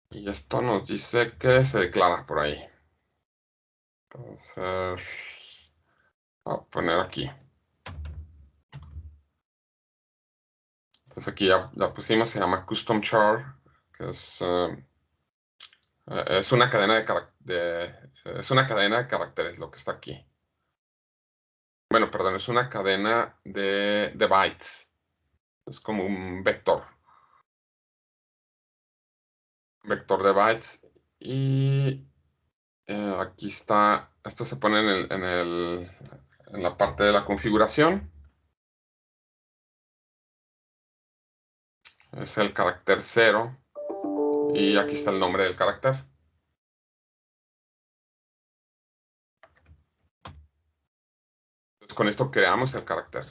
Y esto nos dice que se declara por ahí. Entonces, voy a poner aquí. Entonces aquí ya pusimos, se llama custom char, que es una cadena es una cadena de caracteres lo que está aquí. Bueno, perdón, es una cadena de bytes. Es como un vector. Vector de bytes. Y aquí está, esto se pone en la parte de la configuración. Es el carácter 0. Y aquí está el nombre del carácter. Entonces, con esto creamos el carácter.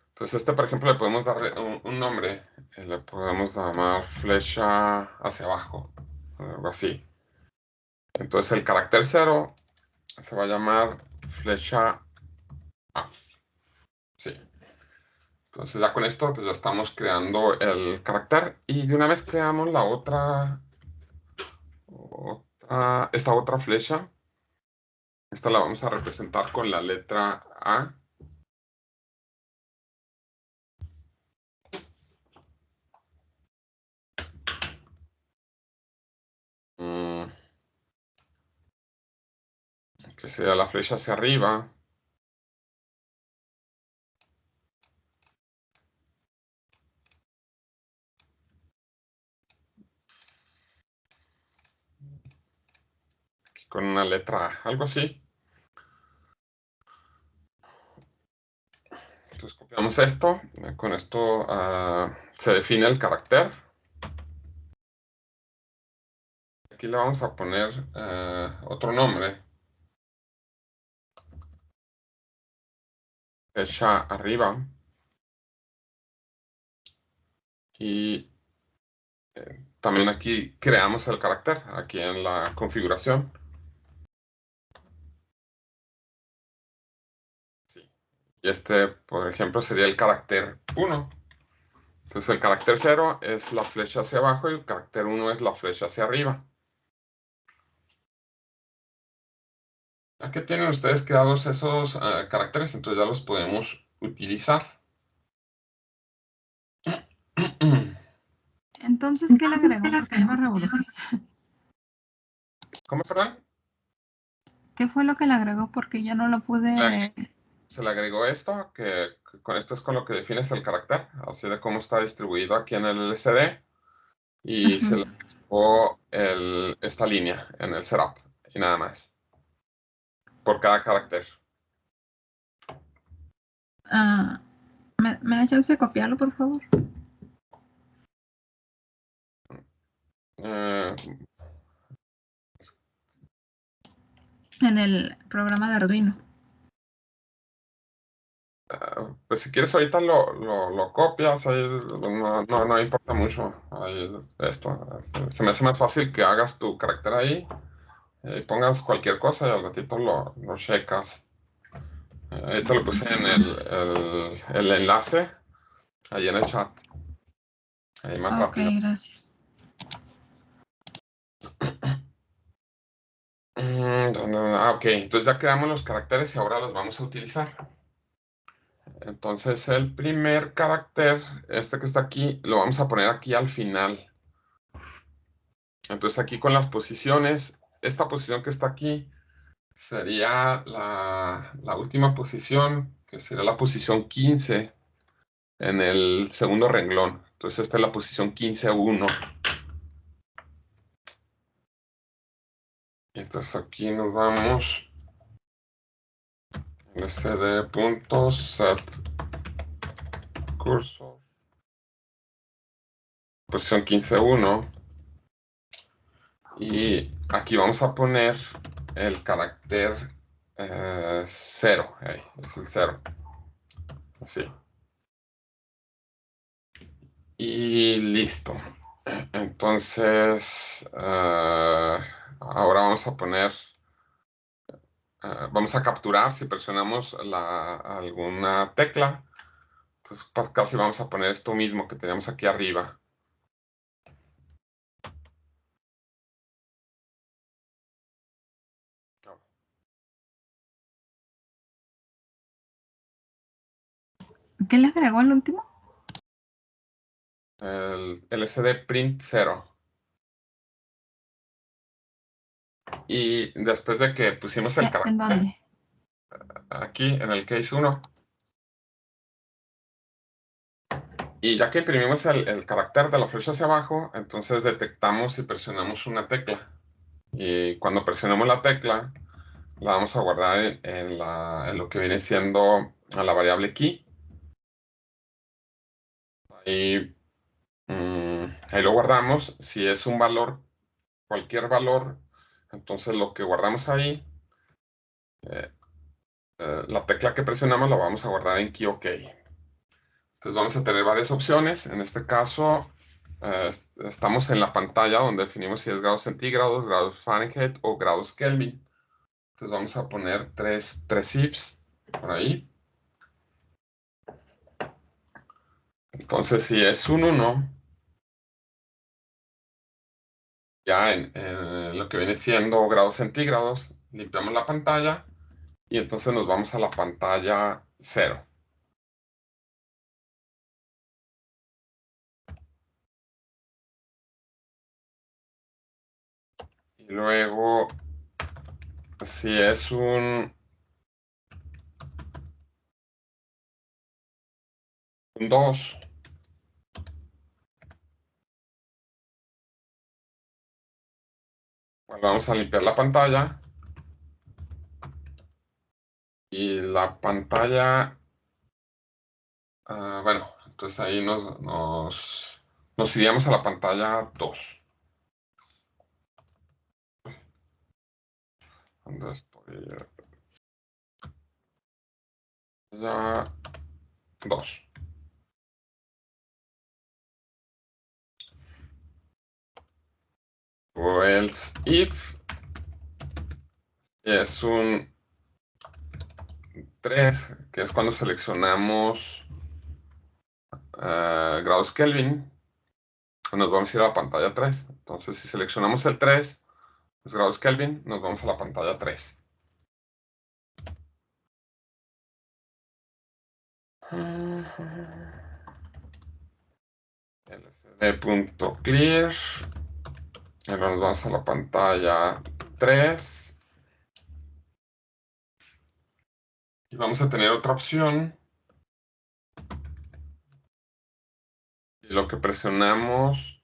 Entonces, por ejemplo, le podemos dar un nombre. Le podemos llamar flecha hacia abajo. Algo así. Entonces, el carácter 0 se va a llamar flecha up. Sí. Entonces, ya con esto, pues ya estamos creando el carácter. Y de una vez creamos la esta otra flecha. Esta la vamos a representar con la letra A. Que sería la flecha hacia arriba. Aquí con una letra A, algo así. Entonces copiamos esto. Con esto se define el carácter. Aquí le vamos a poner otro nombre. Flecha arriba. Y también aquí creamos el carácter, aquí en la configuración. Sí. Y por ejemplo, sería el carácter 1. Entonces el carácter 0 es la flecha hacia abajo y el carácter 1 es la flecha hacia arriba. Ya que tienen ustedes creados esos caracteres, entonces ya los podemos utilizar. Entonces, ¿qué le agregó? Porque ahí me revolví. ¿Cómo, perdón? ¿Qué fue lo que le agregó? Porque ya no lo pude. Se le agregó esto, que con esto es con lo que defines el carácter, así de cómo está distribuido aquí en el LCD. Y se le agregó esta línea en el setup y nada más. Por cada carácter. ¿Me da chance de copiarlo, por favor? En el programa de Arduino. Pues si quieres ahorita lo copias, ahí no importa mucho. Ahí, esto. Se me hace más fácil que hagas tu carácter ahí, pongas cualquier cosa y al ratito lo checas. Ahí te lo puse en el enlace, ahí en el chat. Ahí más rápido. Ok, gracias. Ok, entonces ya creamos los caracteres y ahora los vamos a utilizar. Entonces el primer carácter, este que está aquí, lo vamos a poner aquí al final. Entonces aquí con las posiciones, esta posición que está aquí sería la última posición, que sería la posición 15 en el segundo renglón. Entonces esta es la posición 15-1. Entonces aquí nos vamos cd.set cursor, posición 15-1, y aquí vamos a poner el carácter 0, es el 0, así. Y listo. Entonces, ahora vamos a poner, vamos a capturar si presionamos alguna tecla. Entonces casi vamos a poner esto mismo que tenemos aquí arriba. ¿Qué le agregó el último? El LCD print 0. Y después de que pusimos el ¿En carácter dónde? aquí en el case 1, y ya que imprimimos el carácter de la flecha hacia abajo, entonces detectamos si presionamos una tecla. Y cuando presionamos la tecla, la vamos a guardar en lo que viene siendo a la variable key. Ahí lo guardamos. Si es un valor, cualquier valor, entonces lo que guardamos ahí, la tecla que presionamos la vamos a guardar en key OK. Entonces vamos a tener varias opciones. En este caso, estamos en la pantalla donde definimos si es grados centígrados, grados Fahrenheit o grados Kelvin. Entonces vamos a poner tres ifs por ahí. Entonces si es un 1, ya en lo que viene siendo grados centígrados, limpiamos la pantalla y entonces nos vamos a la pantalla 0. Y luego, si es un 2, bueno, vamos a limpiar la pantalla. Y la pantalla, bueno, entonces ahí nos iríamos a la pantalla 2. ¿Dónde estoy? Ya 2. O else if es un 3, que es cuando seleccionamos grados Kelvin, nos vamos a ir a la pantalla 3. Entonces, si seleccionamos el 3, los grados Kelvin, nos vamos a la pantalla 3. lcd.clear. Ahora nos vamos a la pantalla 3. Y vamos a tener otra opción. Y lo que presionamos,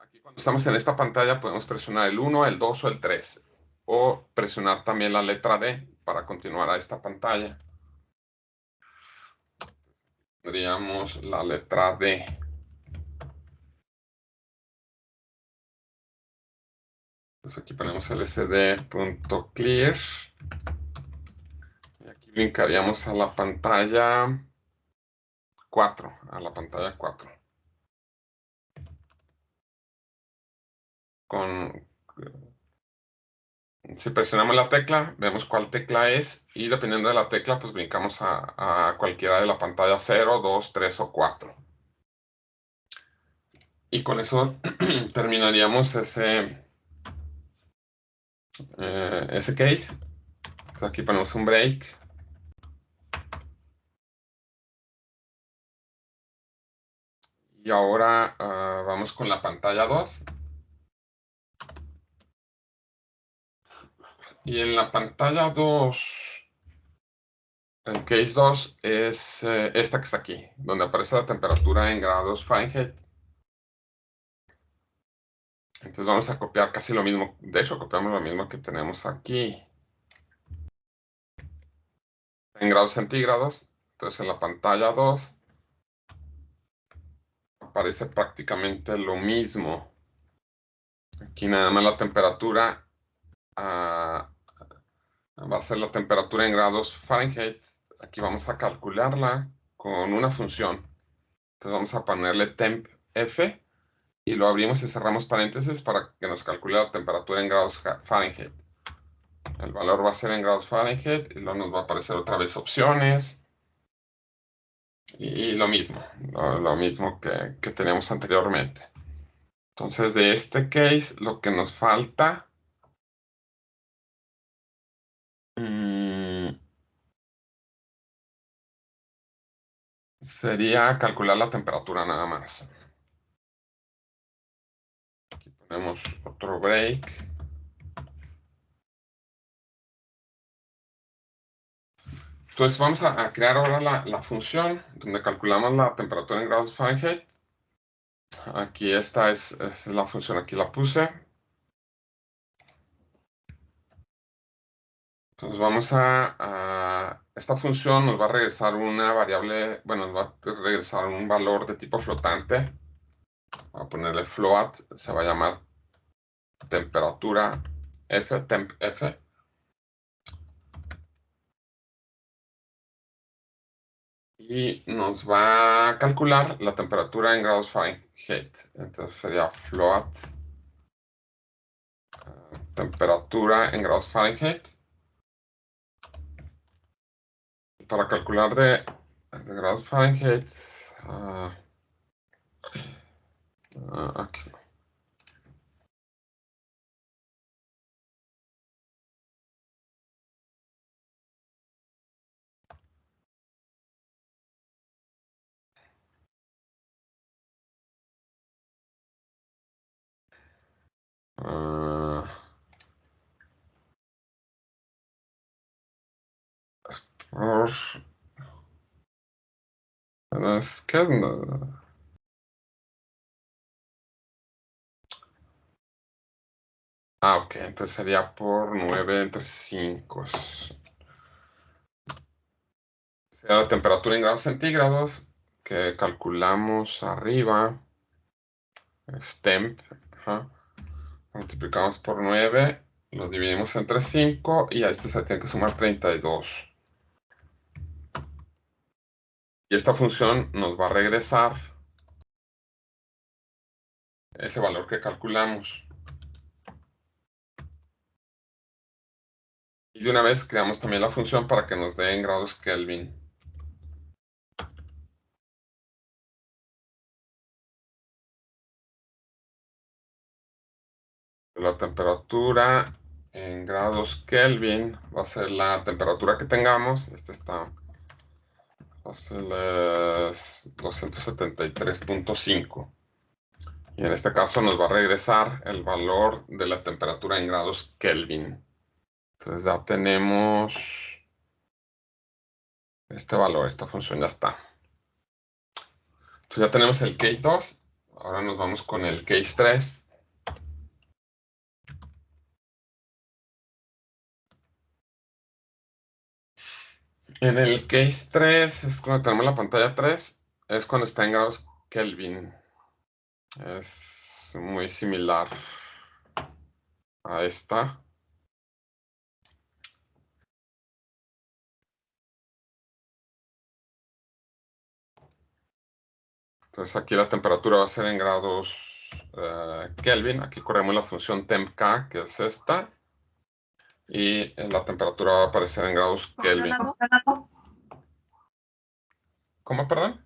aquí cuando estamos en esta pantalla podemos presionar el 1, el 2 o el 3. O presionar también la letra D para continuar a esta pantalla. Tendríamos la letra D. Entonces aquí ponemos lcd.clear. Y aquí brincaríamos a la pantalla 4. A la pantalla 4. Si presionamos la tecla, vemos cuál tecla es. Y dependiendo de la tecla, pues brincamos a cualquiera de la pantalla 0, 2, 3 o 4. Y con eso terminaríamos ese case. Entonces aquí ponemos un break. Y ahora vamos con la pantalla 2. Y en la pantalla 2, el case 2 es esta que está aquí, donde aparece la temperatura en grados Fahrenheit. Entonces vamos a copiar casi lo mismo. De hecho, copiamos lo mismo que tenemos aquí. En grados centígrados. Entonces en la pantalla 2 aparece prácticamente lo mismo. Aquí nada más la temperatura va a ser la temperatura en grados Fahrenheit. Aquí vamos a calcularla con una función. Entonces vamos a ponerle temp f y lo abrimos y cerramos paréntesis para que nos calcule la temperatura en grados Fahrenheit. El valor va a ser en grados Fahrenheit y luego nos va a aparecer otra vez opciones. Y lo mismo, lo mismo que teníamos anteriormente. Entonces, de este case, lo que nos falta sería calcular la temperatura nada más. Aquí ponemos otro break. Entonces, vamos a crear ahora la función donde calculamos la temperatura en grados Fahrenheit. Aquí esta es la función, aquí la puse. Entonces vamos esta función nos va a regresar una variable, bueno, nos va a regresar un valor de tipo flotante. Voy a ponerle float, se va a llamar temperatura f, temp f. Y nos va a calcular la temperatura en grados Fahrenheit. Entonces sería float temperatura en grados Fahrenheit. Para calcular de grados Fahrenheit, aquí. Es que ok, entonces sería por 9 entre 5. Sería la temperatura en grados centígrados que calculamos arriba. Es temp. Multiplicamos por 9, lo dividimos entre 5 y a este se tiene que sumar 32. Y esta función nos va a regresar ese valor que calculamos. Y de una vez creamos también la función para que nos dé en grados Kelvin. La temperatura en grados Kelvin va a ser la temperatura que tengamos. Este está, va a ser 273.5. Y en este caso nos va a regresar el valor de la temperatura en grados Kelvin. Entonces ya tenemos este valor, esta función ya está. Entonces ya tenemos el case 2. Ahora nos vamos con el case 3. En el case 3 es cuando tenemos la pantalla 3, es cuando está en grados Kelvin. Es muy similar a esta. Entonces aquí la temperatura va a ser en grados Kelvin. Aquí corremos la función tempk, que es esta. Y la temperatura va a aparecer en grados Kelvin. ¿Cómo, perdón?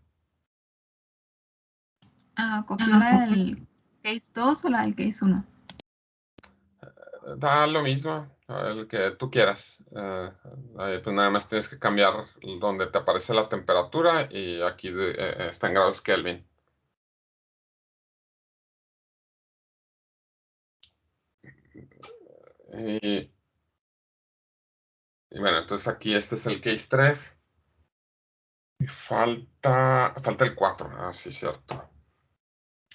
¿Copió la del case 2 o la del case 1? Da lo mismo, el que tú quieras. Pues nada más tienes que cambiar donde te aparece la temperatura y aquí está en grados Kelvin. Y bueno, entonces aquí este es el case 3. Y falta el 4. Ah, sí, cierto.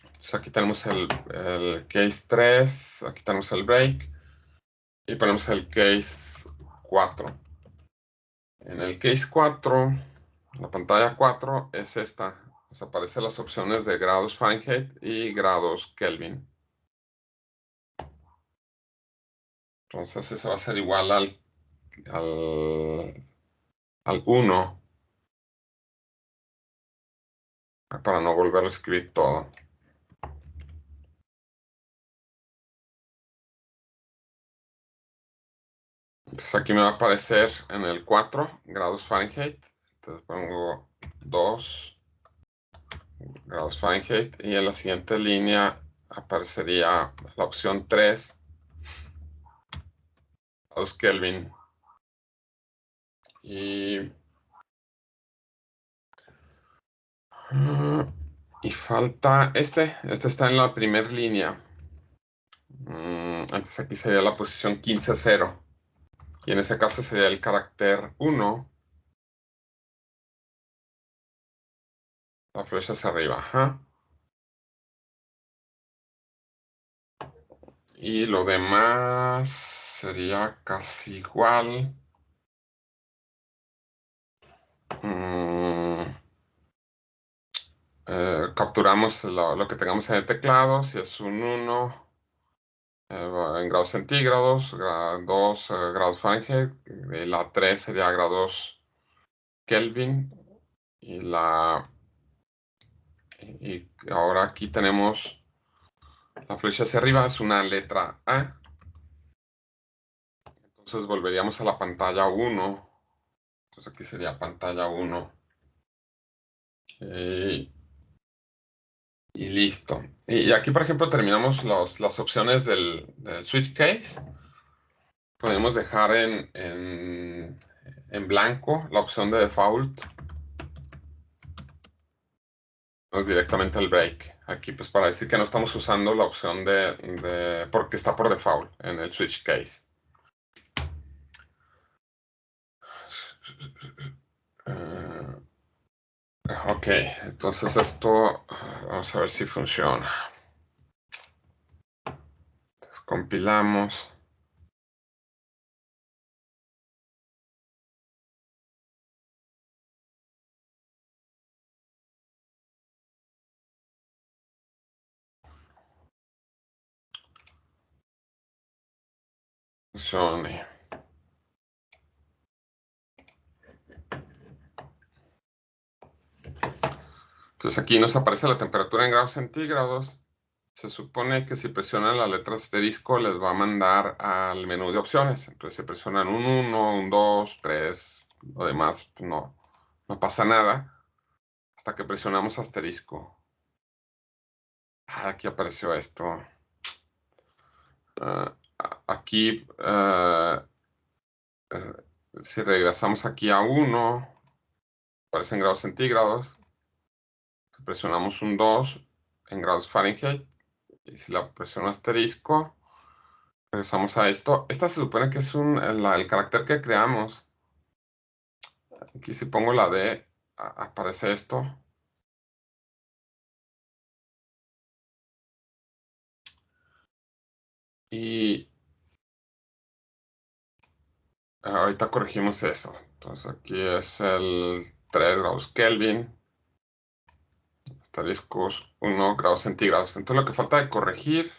Entonces aquí tenemos el case 3. Aquí tenemos el break. Y ponemos el case 4. En el case 4, la pantalla 4 es esta. Nos aparecen las opciones de grados Fahrenheit y grados Kelvin. Entonces ese va a ser igual al 1. Para no volver a escribir todo. Entonces aquí me va a aparecer en el 4 grados Fahrenheit. Entonces pongo 2 grados Fahrenheit y en la siguiente línea aparecería la opción 3 grados Kelvin. Y falta este está en la primera línea. Entonces aquí sería la posición 15,0. Y en ese caso sería el carácter 1. La flecha hacia arriba. Ajá. Y lo demás sería casi igual. Capturamos lo que tengamos en el teclado. Si es un 1 en grados centígrados, 2 grados Fahrenheit, y la 3 sería grados Kelvin. Y ahora aquí tenemos la flecha hacia arriba, es una letra A. Entonces volveríamos a la pantalla 1. Entonces aquí sería pantalla 1. Y listo. Y aquí, por ejemplo, terminamos las opciones del switch case. Podemos dejar en blanco la opción de default. Vamos directamente al break. Aquí, pues para decir que no estamos usando la opción porque está por default en el switch case. Ok, entonces esto, vamos a ver si funciona. Entonces, compilamos. Funcione. Entonces aquí nos aparece la temperatura en grados centígrados. Se supone que si presionan la letra asterisco les va a mandar al menú de opciones. Entonces si presionan un 1, un 2, 3, lo demás pues no pasa nada hasta que presionamos asterisco. Aquí apareció esto. Aquí, si regresamos aquí a 1, aparece en grados centígrados. Presionamos un 2 en grados Fahrenheit. Y si la presiono asterisco, regresamos a esto. Esta se supone que es el carácter que creamos. Aquí si pongo la D, aparece esto. Y ahorita corregimos eso. Entonces aquí es el 3 grados Kelvin. Asteriscos 1 grados centígrados. Entonces lo que falta de corregir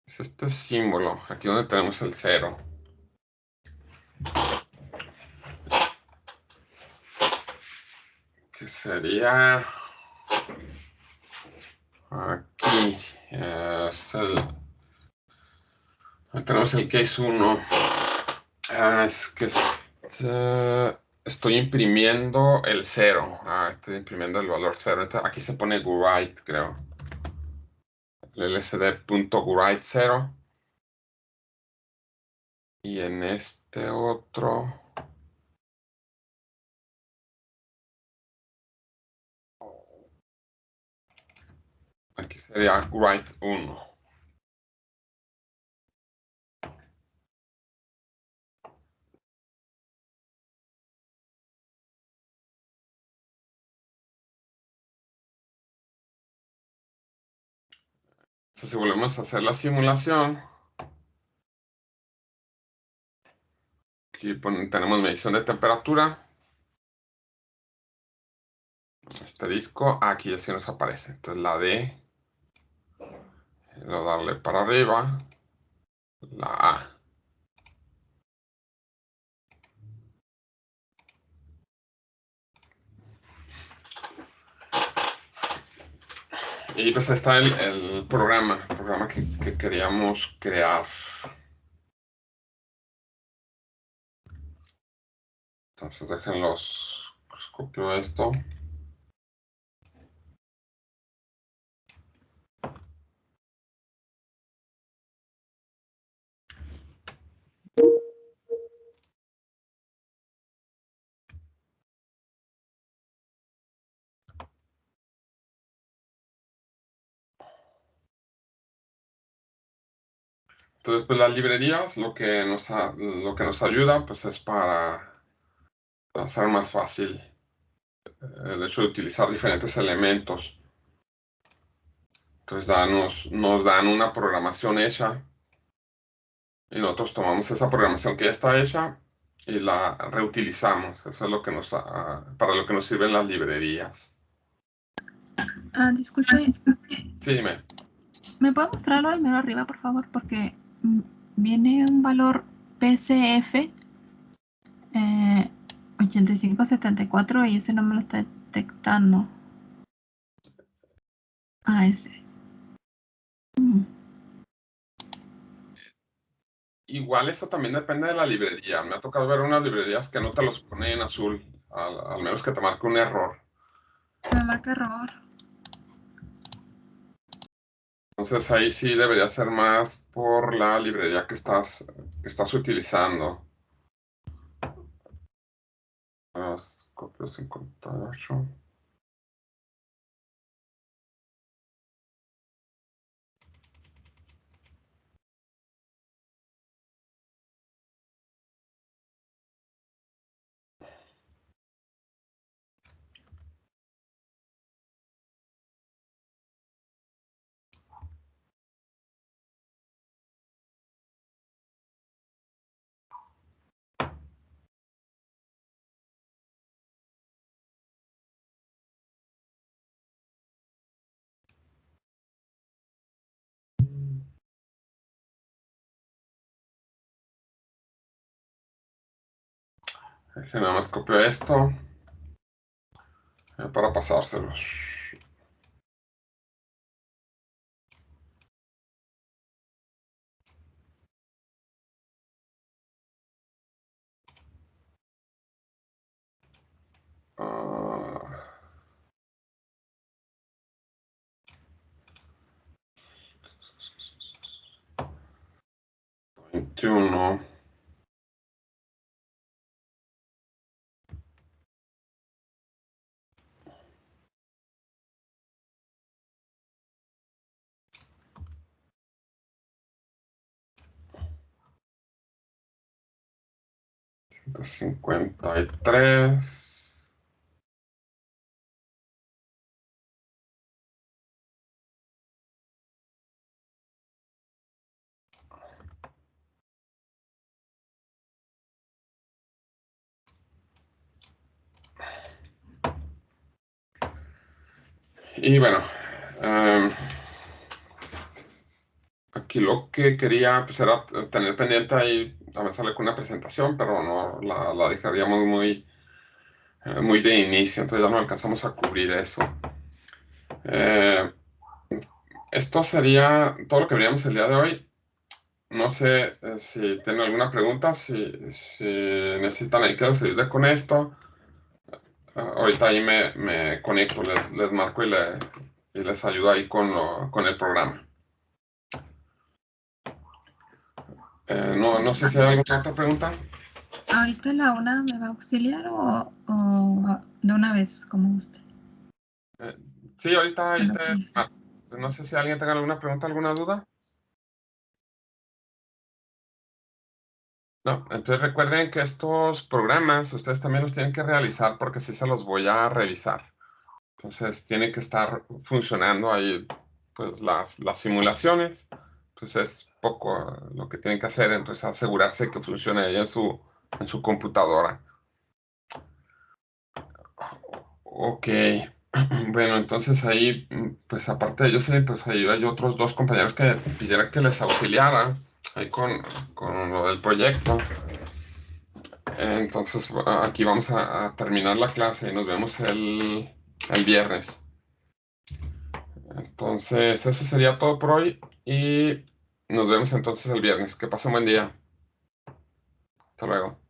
es este símbolo. Aquí donde tenemos el 0. Que sería aquí. Tenemos el case 1. Es que estoy imprimiendo el 0. Estoy imprimiendo el valor 0. Entonces, aquí se pone write, creo. El lsd.write 0. Y en este otro. Aquí sería write 1. Entonces, si volvemos a hacer la simulación, aquí tenemos medición de temperatura. Asterisco, aquí así nos aparece. Entonces la D, lo darle para arriba, la A. Y pues ahí está el programa que queríamos crear. Entonces déjenlos, pues copio esto. Entonces, pues las librerías lo que nos ayuda pues es para hacer más fácil el hecho de utilizar diferentes elementos. Entonces nos dan una programación hecha y nosotros tomamos esa programación que ya está hecha y la reutilizamos. Eso es lo que para lo que nos sirven las librerías. Disculpe, Sí, dime. ¿me puede mostrarlo de mero arriba, por favor? Porque viene un valor PCF 8574 y ese no me lo está detectando. Ese. Igual eso también depende de la librería. Me ha tocado ver unas librerías que no te los pone en azul, al menos que te marque un error. Me marca error. Entonces ahí sí debería ser más por la librería que estás utilizando. Copio 58. Nada más copio esto para pasárselos. Uh, 21. $153. Y bueno, aquí lo que quería pues, era tener pendiente ahí, avanzarle con una presentación, pero no la dejaríamos muy de inicio, entonces ya no alcanzamos a cubrir eso. Esto sería todo lo que veríamos el día de hoy. No sé si tienen alguna pregunta, si necesitan ahí que les ayude con esto. Ahorita ahí me conecto, les marco y les ayudo ahí con el programa. No sé si hay alguna otra pregunta. ¿Ahorita la una me va a auxiliar o de una vez, como usted? Sí, ahorita ahí no sé si alguien tenga alguna pregunta, alguna duda. No, entonces recuerden que estos programas ustedes también los tienen que realizar porque sí se los voy a revisar. Entonces tiene que estar funcionando ahí pues las simulaciones. Entonces es poco lo que tienen que hacer, entonces asegurarse que funcione ahí en su computadora. Ok, bueno, entonces ahí, pues aparte de ellos, pues ahí hay otros dos compañeros que pidieron que les auxiliara ahí con lo del proyecto. Entonces aquí vamos a terminar la clase y nos vemos el viernes. Entonces eso sería todo por hoy y nos vemos entonces el viernes. Que pasen buen día. Hasta luego.